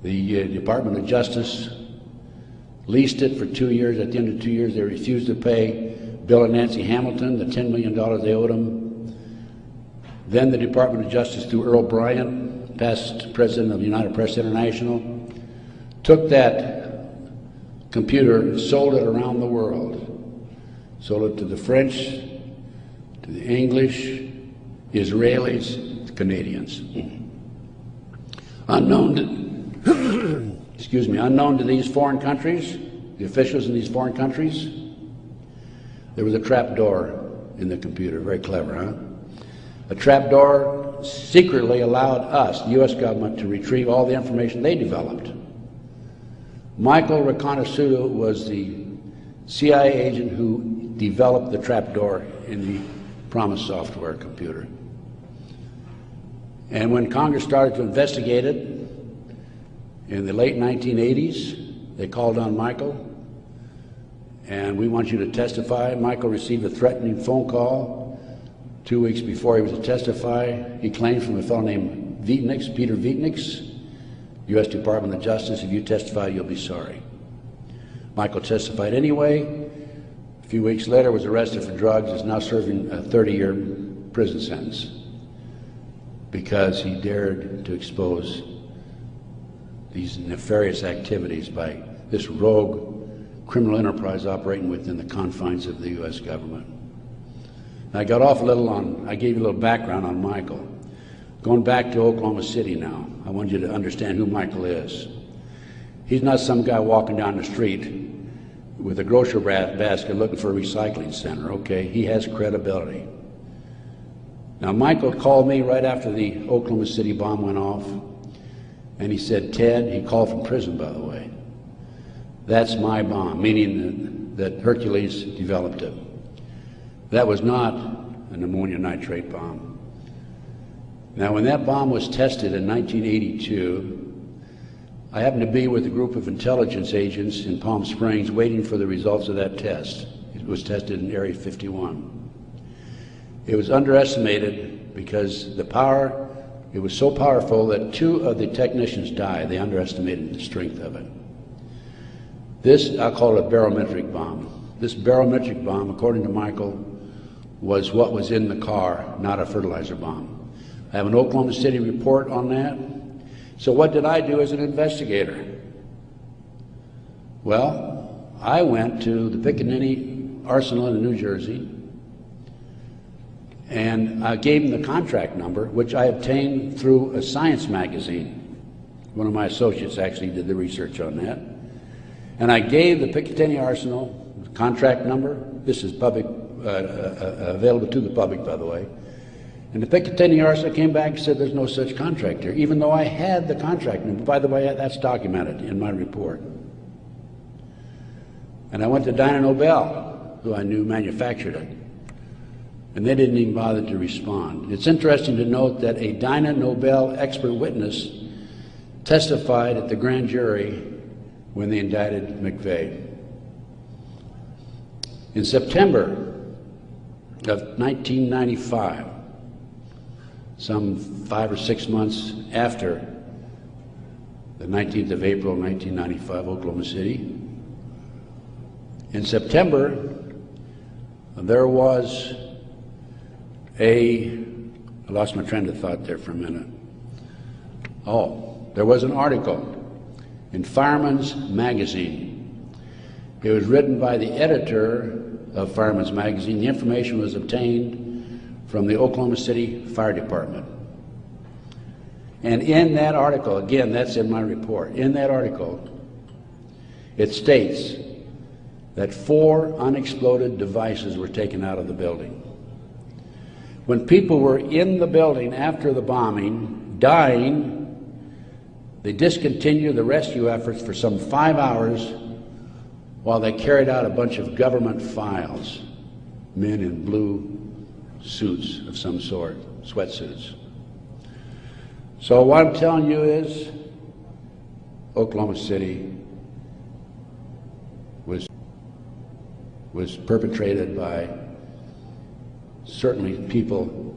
The Department of Justice leased it for 2 years. At the end of 2 years, they refused to pay Bill and Nancy Hamilton the $10 million they owed them. Then the Department of Justice, through Earl Bryant, past president of United Press International, took that computer and sold it around the world. Sold it to the French, to the English, Israelis, the Canadians. Unknown to these foreign countries, the officials in these foreign countries, there was a trap door in the computer. Very clever, huh? A trap door secretly allowed us, the U.S. government, to retrieve all the information they developed. Michael Reconnaissance was the CIA agent who developed the trap door in the Promise software computer. And when Congress started to investigate it, in the late 1980s, they called on Michael, and we want you to testify. Michael received a threatening phone call 2 weeks before he was to testify. He claimed from a fellow named Vietnix, Peter Vietnix, U.S. Department of Justice, if you testify, you'll be sorry. Michael testified anyway. A few weeks later, was arrested for drugs, is now serving a 30-year prison sentence because he dared to expose these nefarious activities by this rogue criminal enterprise operating within the confines of the U.S. government. And I got off a little on, I gave you a little background on Michael. Going back to Oklahoma City now, I want you to understand who Michael is. He's not some guy walking down the street with a grocery basket looking for a recycling center, okay? He has credibility. Now, Michael called me right after the Oklahoma City bomb went off, and he said, Ted, he called from prison, by the way, that's my bomb, meaning that Hercules developed it. That was not an ammonium nitrate bomb. Now, when that bomb was tested in 1982, I happened to be with a group of intelligence agents in Palm Springs waiting for the results of that test. It was tested in Area 51. It was underestimated because the power, it was so powerful that 2 of the technicians died. They underestimated the strength of it. This, I'll call it a barometric bomb. This barometric bomb, according to Michael, was what was in the car, not a fertilizer bomb. I have an Oklahoma City report on that. So what did I do as an investigator? Well, I went to the Pickaninny Arsenal in New Jersey, and I gave him the contract number, which I obtained through a science magazine. One of my associates actually did the research on that. And I gave the Picatinny Arsenal the contract number. This is public, available to the public, by the way. And the Picatinny Arsenal came back and said there's no such contract here, even though I had the contract number. By the way, that's documented in my report. And I went to Dyna Nobel, who I knew manufactured it. And they didn't even bother to respond. It's interesting to note that a Dyna Nobel expert witness testified at the grand jury when they indicted McVeigh. In September of 1995, some 5 or 6 months after the 19th of April, 1995, Oklahoma City, In September, there was I lost my train of thought there for a minute. Oh, there was an article in Fireman's Magazine. It was written by the editor of Fireman's Magazine. The information was obtained from the Oklahoma City Fire Department. And in that article, again, that's in my report, in that article, it states that 4 unexploded devices were taken out of the building. When people were in the building after the bombing, dying, they discontinued the rescue efforts for some 5 hours while they carried out a bunch of government files, men in blue suits of some sort, sweatsuits. So what I'm telling you is, Oklahoma City was perpetrated by certainly people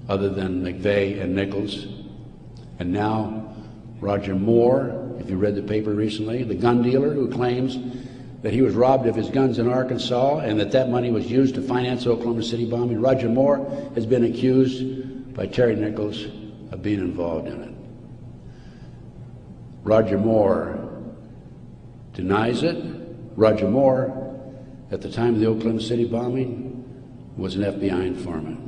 other than McVeigh and Nichols, and now Roger Moore, if you read the paper recently, the gun dealer who claims that he was robbed of his guns in Arkansas and that money was used to finance the Oklahoma City bombing. Roger Moore has been accused by Terry Nichols of being involved in it. Roger Moore denies it. Roger Moore, at the time of the Oklahoma City bombing, was an FBI informant.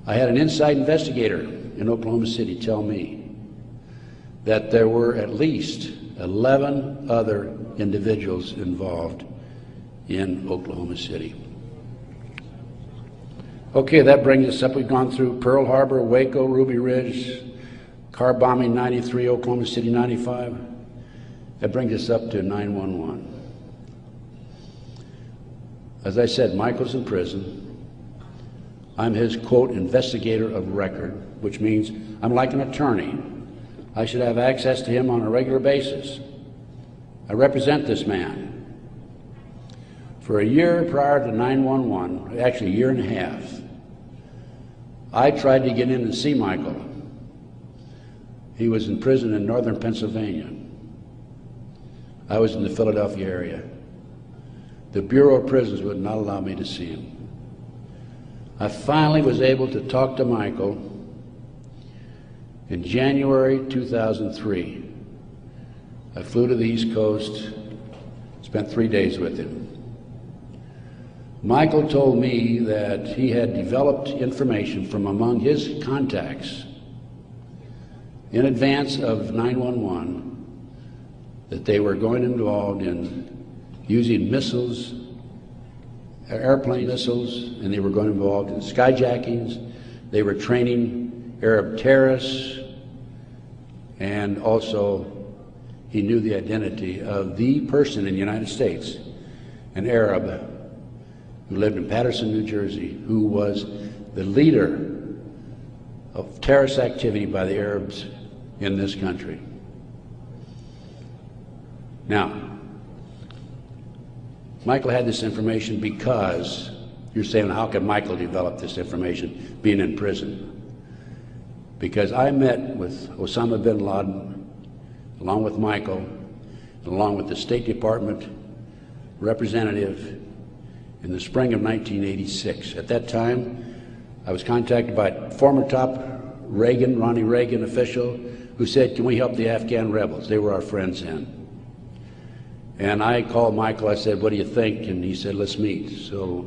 I had an inside investigator in Oklahoma City tell me that there were at least 11 other individuals involved in Oklahoma City. Okay, that brings us up. We've gone through Pearl Harbor, Waco, Ruby Ridge, car bombing 93, Oklahoma City 95. That brings us up to 9/11. As I said, Michael's in prison. I'm his, quote, investigator of record, which means I'm like an attorney. I should have access to him on a regular basis. I represent this man. For a year prior to 9/11, actually a year and a half, I tried to get in and see Michael. He was in prison in northern Pennsylvania. I was in the Philadelphia area. The Bureau of Prisons would not allow me to see him. I finally was able to talk to Michael in January 2003. I flew to the East Coast, spent 3 days with him. Michael told me that he had developed information from among his contacts in advance of 9/11 that they were going involved in using missiles, airplane missiles, and they were going involved in skyjackings. They were training Arab terrorists, and also he knew the identity of the person in the United States, an Arab who lived in Paterson, New Jersey, who was the leader of terrorist activity by the Arabs in this country. Now, Michael had this information because, you're saying, how could Michael develop this information being in prison? Because I met with Osama bin Laden, along with Michael, and along with the State Department representative in the spring of 1986. At that time, I was contacted by a former top Ronnie Reagan official who said, can we help the Afghan rebels? They were our friends then. And I called Michael, I said, what do you think? And he said, let's meet. So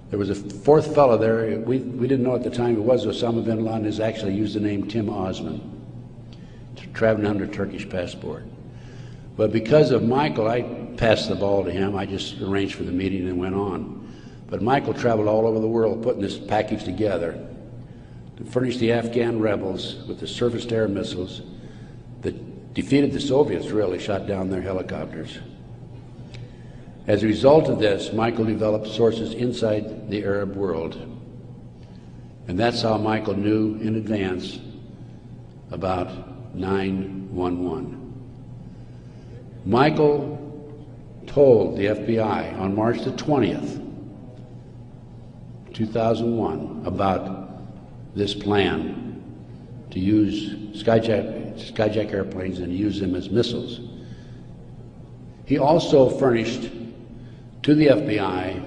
there was a fourth fellow there. We didn't know at the time it was Osama bin Laden. Has actually used the name Tim Osman, traveling under a Turkish passport. But because of Michael, I passed the ball to him. I just arranged for the meeting and went on. But Michael traveled all over the world putting this package together to furnish the Afghan rebels with the surface-to-air missiles that defeated the Soviets, really, shot down their helicopters. As a result of this, Michael developed sources inside the Arab world. And that's how Michael knew in advance about 9/11. Michael told the FBI on March the 20th, 2001, about this plan to use skyjack airplanes and use them as missiles. He also furnished to the FBI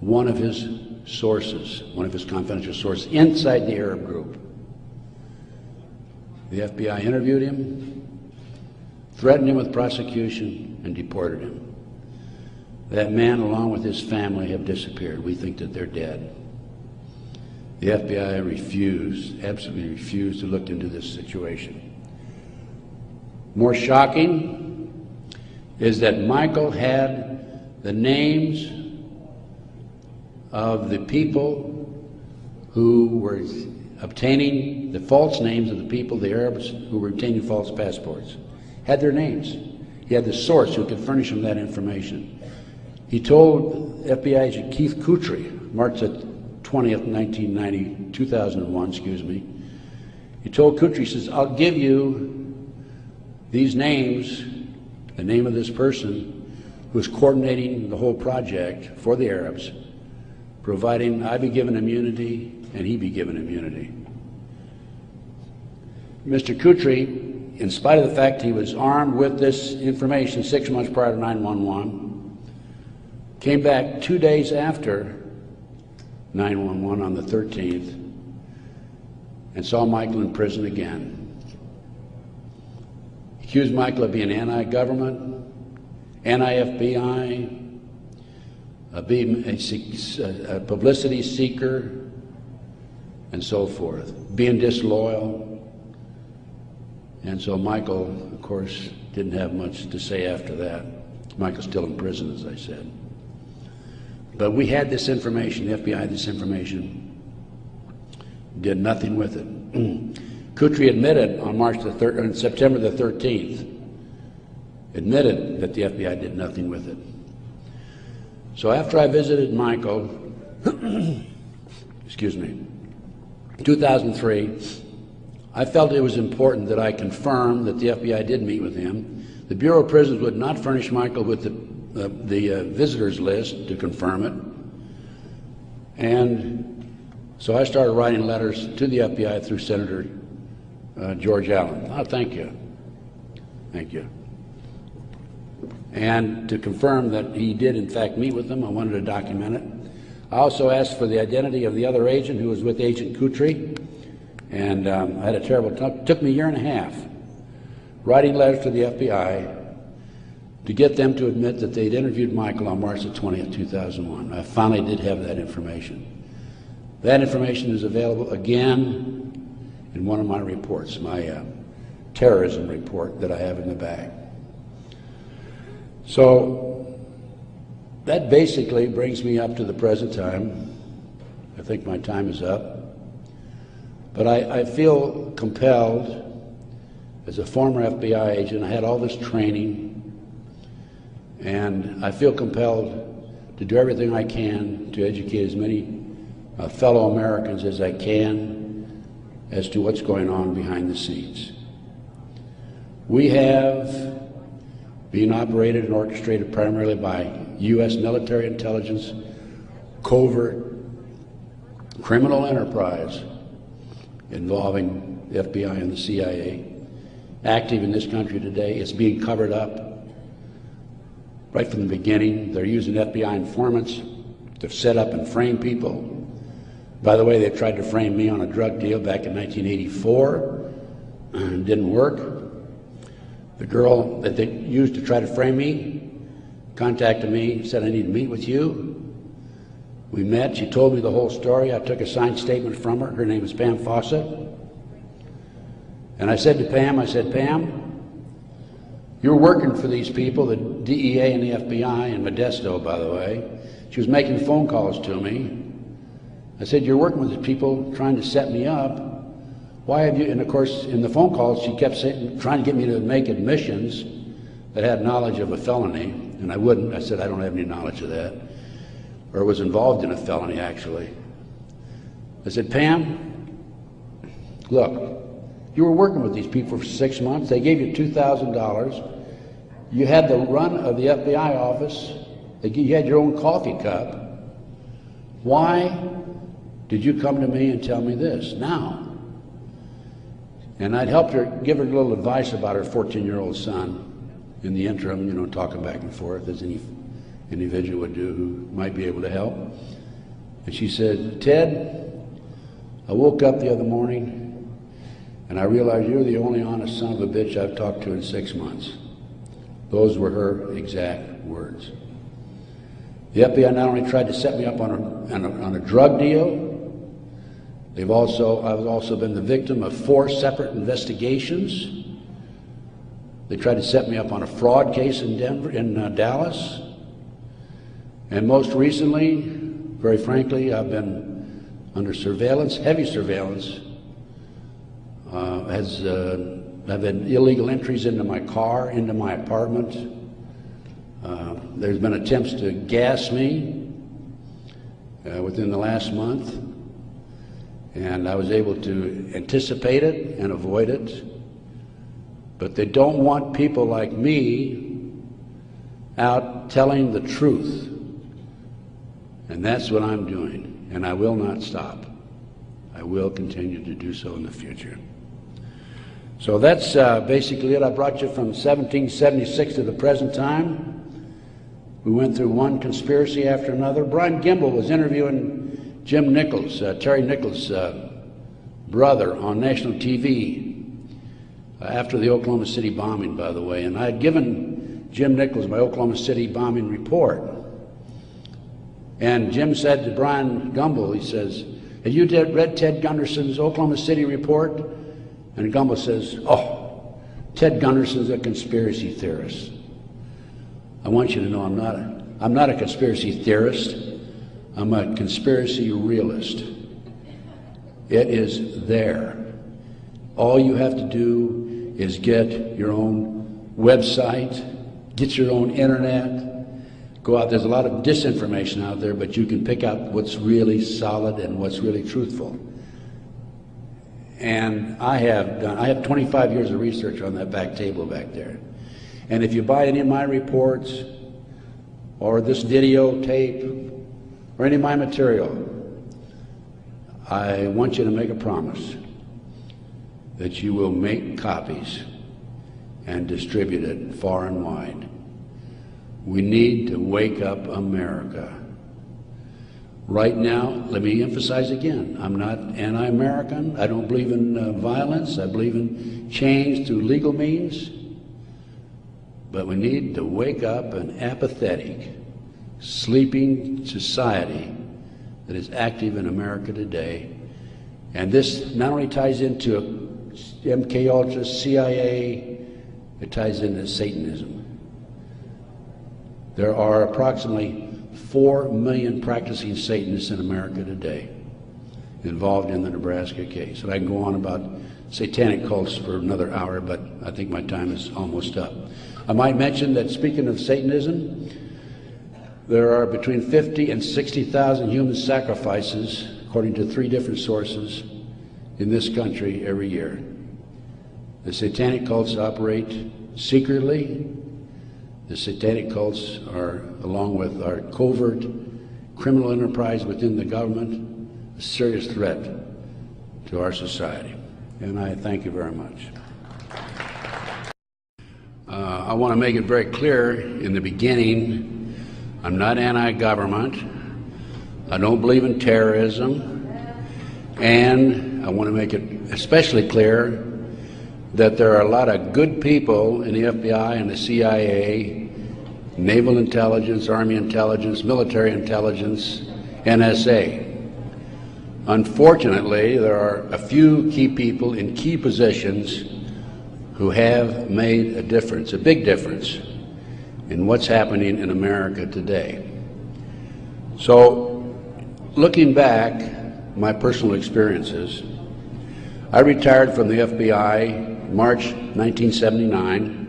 one of his sources, one of his confidential sources inside the Arab group. The FBI interviewed him, threatened him with prosecution, and deported him. That man, along with his family, have disappeared. We think that they're dead. The FBI refused, absolutely refused to look into this situation. More shocking is that Michael had the names of the people who were obtaining the false names of the people, the Arabs who were obtaining false passports. Had their names. He had the source who could furnish him that information. He told FBI agent Keith Kutry, March 20th, 2001, excuse me. He told Kutry, he says, I'll give you these names, the name of this person who is coordinating the whole project for the Arabs, providing I be given immunity and he be given immunity. Mr. Kutry, in spite of the fact he was armed with this information 6 months prior to 9/11, came back 2 days after 9/11 on the 13th and saw Michael in prison again. He accused Michael of being anti-government, anti-FBI, being a publicity seeker, and so forth, being disloyal. And so Michael, of course, didn't have much to say after that. Michael's still in prison, as I said. But we had this information, the FBI had this information, did nothing with it. Kutry admitted on September the 13th, admitted that the FBI did nothing with it. So after I visited Michael, excuse me, 2003, I felt it was important that I confirm that the FBI did meet with him. The Bureau of Prisons would not furnish Michael with the visitors list to confirm it. And so I started writing letters to the FBI through Senator George Allen. Oh, thank you. Thank you. And to confirm that he did in fact meet with them, I wanted to document it. I also asked for the identity of the other agent who was with Agent Kutry. And I had a terrible time. It took me a year and a half writing letters to the FBI to get them to admit that they'd interviewed Michael on March the 20th, 2001. I finally did have that information. That information is available again in one of my reports, my terrorism report that I have in the back. So that basically brings me up to the present time. I think my time is up. But I feel compelled, as a former FBI agent, I had all this training, and I feel compelled to do everything I can to educate as many fellow Americans as I can as to what's going on behind the scenes. We have been operated and orchestrated primarily by U.S. military intelligence, covert criminal enterprise involving the FBI and the CIA, active in this country today. It's being covered up right from the beginning. They're using FBI informants to set up and frame people. By the way, they tried to frame me on a drug deal back in 1984. It didn't work. The girl that they used to try to frame me contacted me, said, I need to meet with you. We met, she told me the whole story. I took a signed statement from her. Her name is Pam Fawcett. And I said to Pam, Pam, you're working for these people, the DEA and the FBI in Modesto, by the way. She was making phone calls to me. I said, you're working with these people trying to set me up. Why have you, and of course, in the phone calls, she kept saying, trying to get me to make admissions that had knowledge of a felony, and I wouldn't. I said, I don't have any knowledge of that. Or was involved in a felony, actually. I said, Pam, look, you were working with these people for 6 months. They gave you $2,000. You had the run of the FBI office. You had your own coffee cup. Why did you come to me and tell me this now? And I'd helped her, give her a little advice about her 14-year-old son. in the interim, you know, talking back and forth as any individual would do who might be able to help. And she said, Ted, I woke up the other morning and I realized you're the only honest son of a bitch I've talked to in 6 months. Those were her exact words. The FBI not only tried to set me up on a drug deal, I've also been the victim of 4 separate investigations. They tried to set me up on a fraud case in Dallas. And most recently, very frankly, I've been under surveillance, heavy surveillance. I've had illegal entries into my car, into my apartment. There's been attempts to gas me within the last month, and I was able to anticipate it and avoid it. But they don't want people like me out telling the truth. And that's what I'm doing, and I will not stop. I will continue to do so in the future. So that's basically it. I brought you from 1776 to the present time. We went through one conspiracy after another. Brian Gimbel was interviewing Jim Nichols, Terry Nichols' brother, on national TV after the Oklahoma City bombing, by the way. And I had given Jim Nichols my Oklahoma City bombing report. And Jim said to Brian Gimbel, he says, have you read Ted Gunderson's Oklahoma City report? And Gimbel says, oh, Ted Gunderson's a conspiracy theorist. I want you to know I'm not a conspiracy theorist. I'm a conspiracy realist. It is there. All you have to do is get your own website, get your own internet, go out. There's a lot of disinformation out there, but you can pick out what's really solid and what's really truthful. And I have 25 years of research on that back table back there. And if you buy any of my reports or this videotape or any of my material, I want you to make a promise that you will make copies and distribute it far and wide. We need to wake up America. Right now, let me emphasize again, I'm not anti-American. I don't believe in violence. I believe in change through legal means. But we need to wake up an apathetic, sleeping society that is active in America today. And this not only ties into MK Ultra, CIA, it ties into Satanism. There are approximately 4 million practicing Satanists in America today involved in the Nebraska case. And I can go on about satanic cults for another hour, but I think my time is almost up. I might mention that, speaking of Satanism, there are between 50 and 60,000 human sacrifices, according to 3 different sources, in this country every year. The satanic cults operate secretly. The satanic cults are, along with our covert criminal enterprise within the government, a serious threat to our society. And I thank you very much. I want to make it very clear in the beginning, I'm not anti-government. I don't believe in terrorism. And I want to make it especially clear that there are a lot of good people in the FBI and the CIA, naval intelligence, army intelligence, military intelligence, NSA. Unfortunately, there are a few key people in key positions who have made a difference, a big difference, in what's happening in America today. So, looking back, my personal experiences, I retired from the FBI March 1979.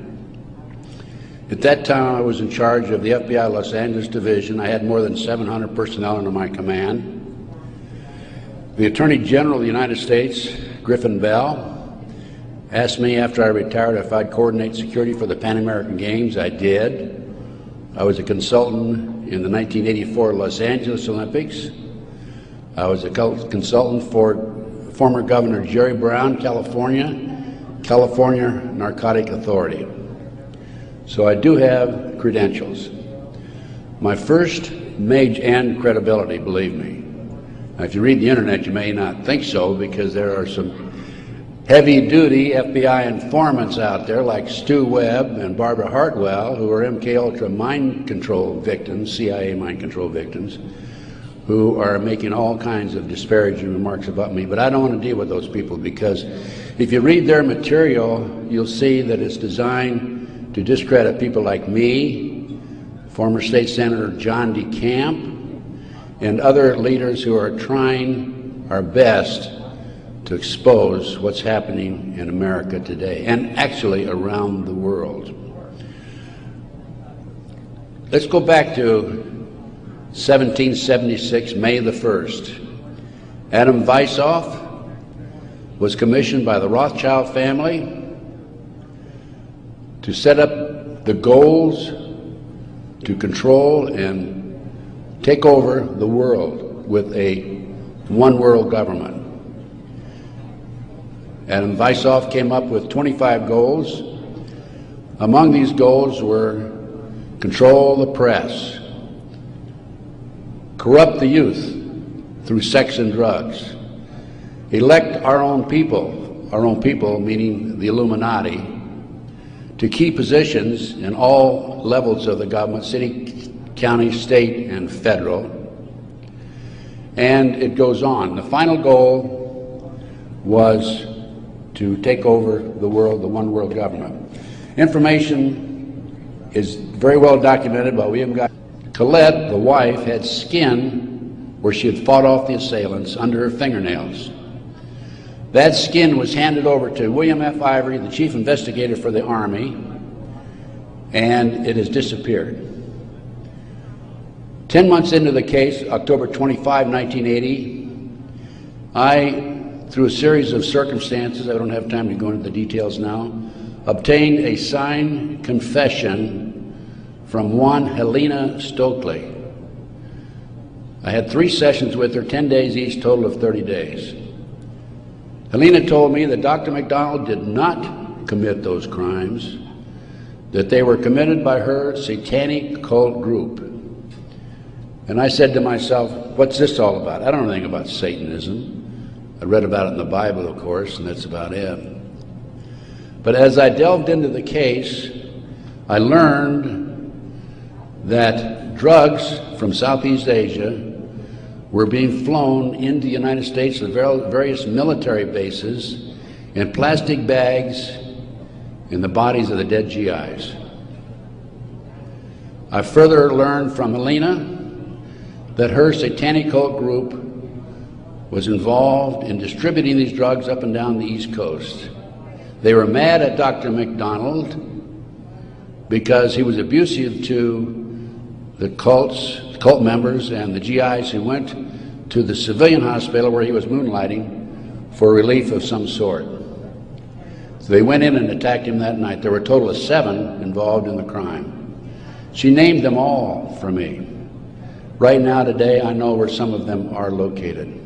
At that time, I was in charge of the FBI Los Angeles Division. I had more than 700 personnel under my command. The Attorney General of the United States, Griffin Bell, asked me after I retired if I'd coordinate security for the Pan American Games. I did. I was a consultant in the 1984 Los Angeles Olympics. I was a consultant for former Governor Jerry Brown, California Narcotic Authority. So I do have credentials. My first major and credibility, believe me. Now, if you read the internet, you may not think so, because there are some heavy-duty FBI informants out there like Stu Webb and Barbara Hartwell, who are MK-Ultra mind control victims, CIA mind control victims, who are making all kinds of disparaging remarks about me. But I don't want to deal with those people, because if you read their material, you'll see that it's designed to discredit people like me, former State Senator John DeCamp, and other leaders who are trying our best to expose what's happening in America today, and actually around the world. Let's go back to 1776, May the 1st. Adam Weishaupt was commissioned by the Rothschild family to set up the goals to control and take over the world with a one world government. Adam Weishaupt came up with 25 goals. Among these goals were control the press, corrupt the youth through sex and drugs, elect our own people meaning the Illuminati, to key positions in all levels of the government, city, county, state, and federal. And it goes on. The final goal was to take over the world, the one world government. Information is very well documented, but we haven't got. Colette, the wife, had skin where she had fought off the assailants under her fingernails. That skin was handed over to William F. Ivory, the chief investigator for the Army, and it has disappeared. 10 months into the case, October 25, 1980, I, through a series of circumstances, I don't have time to go into the details now, obtained a signed confession from one Helena Stokely. I had 3 sessions with her, 10 days each, total of 30 days. Helena told me that Dr. McDonald did not commit those crimes, that they were committed by her satanic cult group. And I said to myself, what's this all about? I don't know anything about Satanism. I read about it in the Bible, of course, and that's about it. But as I delved into the case, I learned that drugs from Southeast Asia were being flown into the United States to various military bases in plastic bags in the bodies of the dead GIs. I further learned from Helena that her satanic cult group was involved in distributing these drugs up and down the East Coast. They were mad at Dr. McDonald because he was abusive to the cult members and the GIs who went to the civilian hospital where he was moonlighting for relief of some sort. So they went in and attacked him that night. There were a total of 7 involved in the crime. She named them all for me. Right now, today, I know where some of them are located.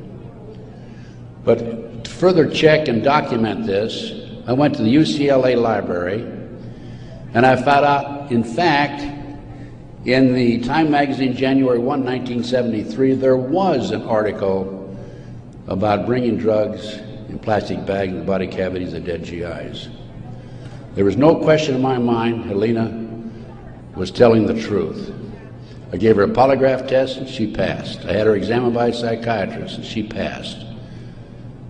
But to further check and document this, I went to the UCLA library, and I found out, in fact, in the Time magazine, January 1, 1973, there was an article about bringing drugs in plastic bags in the body cavities of dead GIs. There was no question in my mind Helena was telling the truth. I gave her a polygraph test, and she passed. I had her examined by a psychiatrist, and she passed.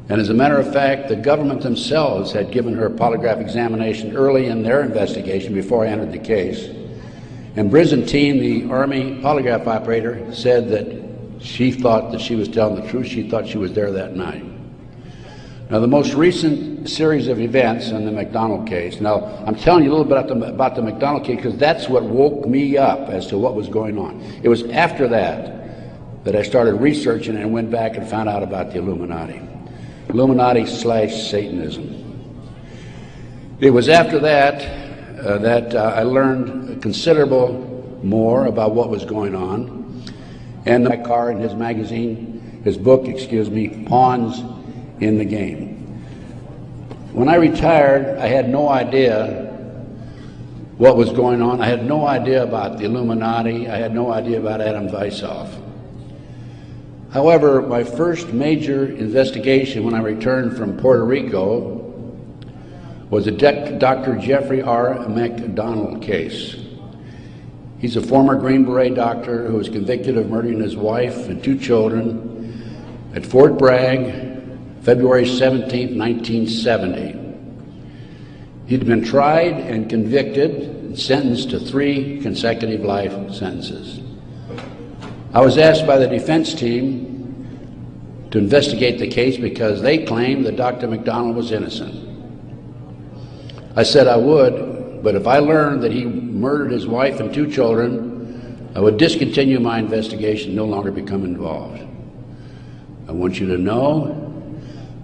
And as a matter of fact, the government themselves had given her a polygraph examination early in their investigation before I entered the case. And Byzantine, the Army polygraph operator, said that she thought that she was telling the truth. She thought she was there that night. Now, the most recent series of events in the McDonald case, now I'm telling you a little bit about the McDonald case because that's what woke me up as to what was going on. It was after that I started researching and went back and found out about the Illuminati. Illuminati/Satanism. It was after that I learned considerable more about what was going on. And my car and his magazine, his book, Pawns in the Game. When I retired, I had no idea what was going on. I had no idea about the Illuminati. I had no idea about Adam Weishaupt. However, my first major investigation when I returned from Puerto Rico was a Dr. Jeffrey R. McDonald case. He's a former Green Beret doctor who was convicted of murdering his wife and 2 children at Fort Bragg, February 17, 1970. He'd been tried and convicted and sentenced to 3 consecutive life sentences. I was asked by the defense team to investigate the case because they claimed that Dr. McDonald was innocent. I said I would, but if I learned that he murdered his wife and 2 children, I would discontinue my investigation, no longer become involved. I want you to know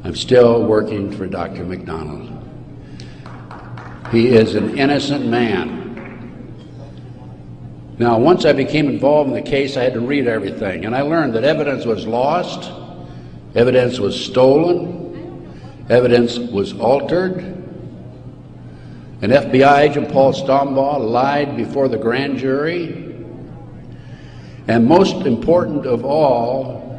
I'm still working for Dr. McDonald. He is an innocent man. Now, once I became involved in the case, I had to read everything, and I learned that evidence was lost, evidence was stolen, evidence was altered. An FBI agent, Paul Stombaugh, lied before the grand jury, and most important of all,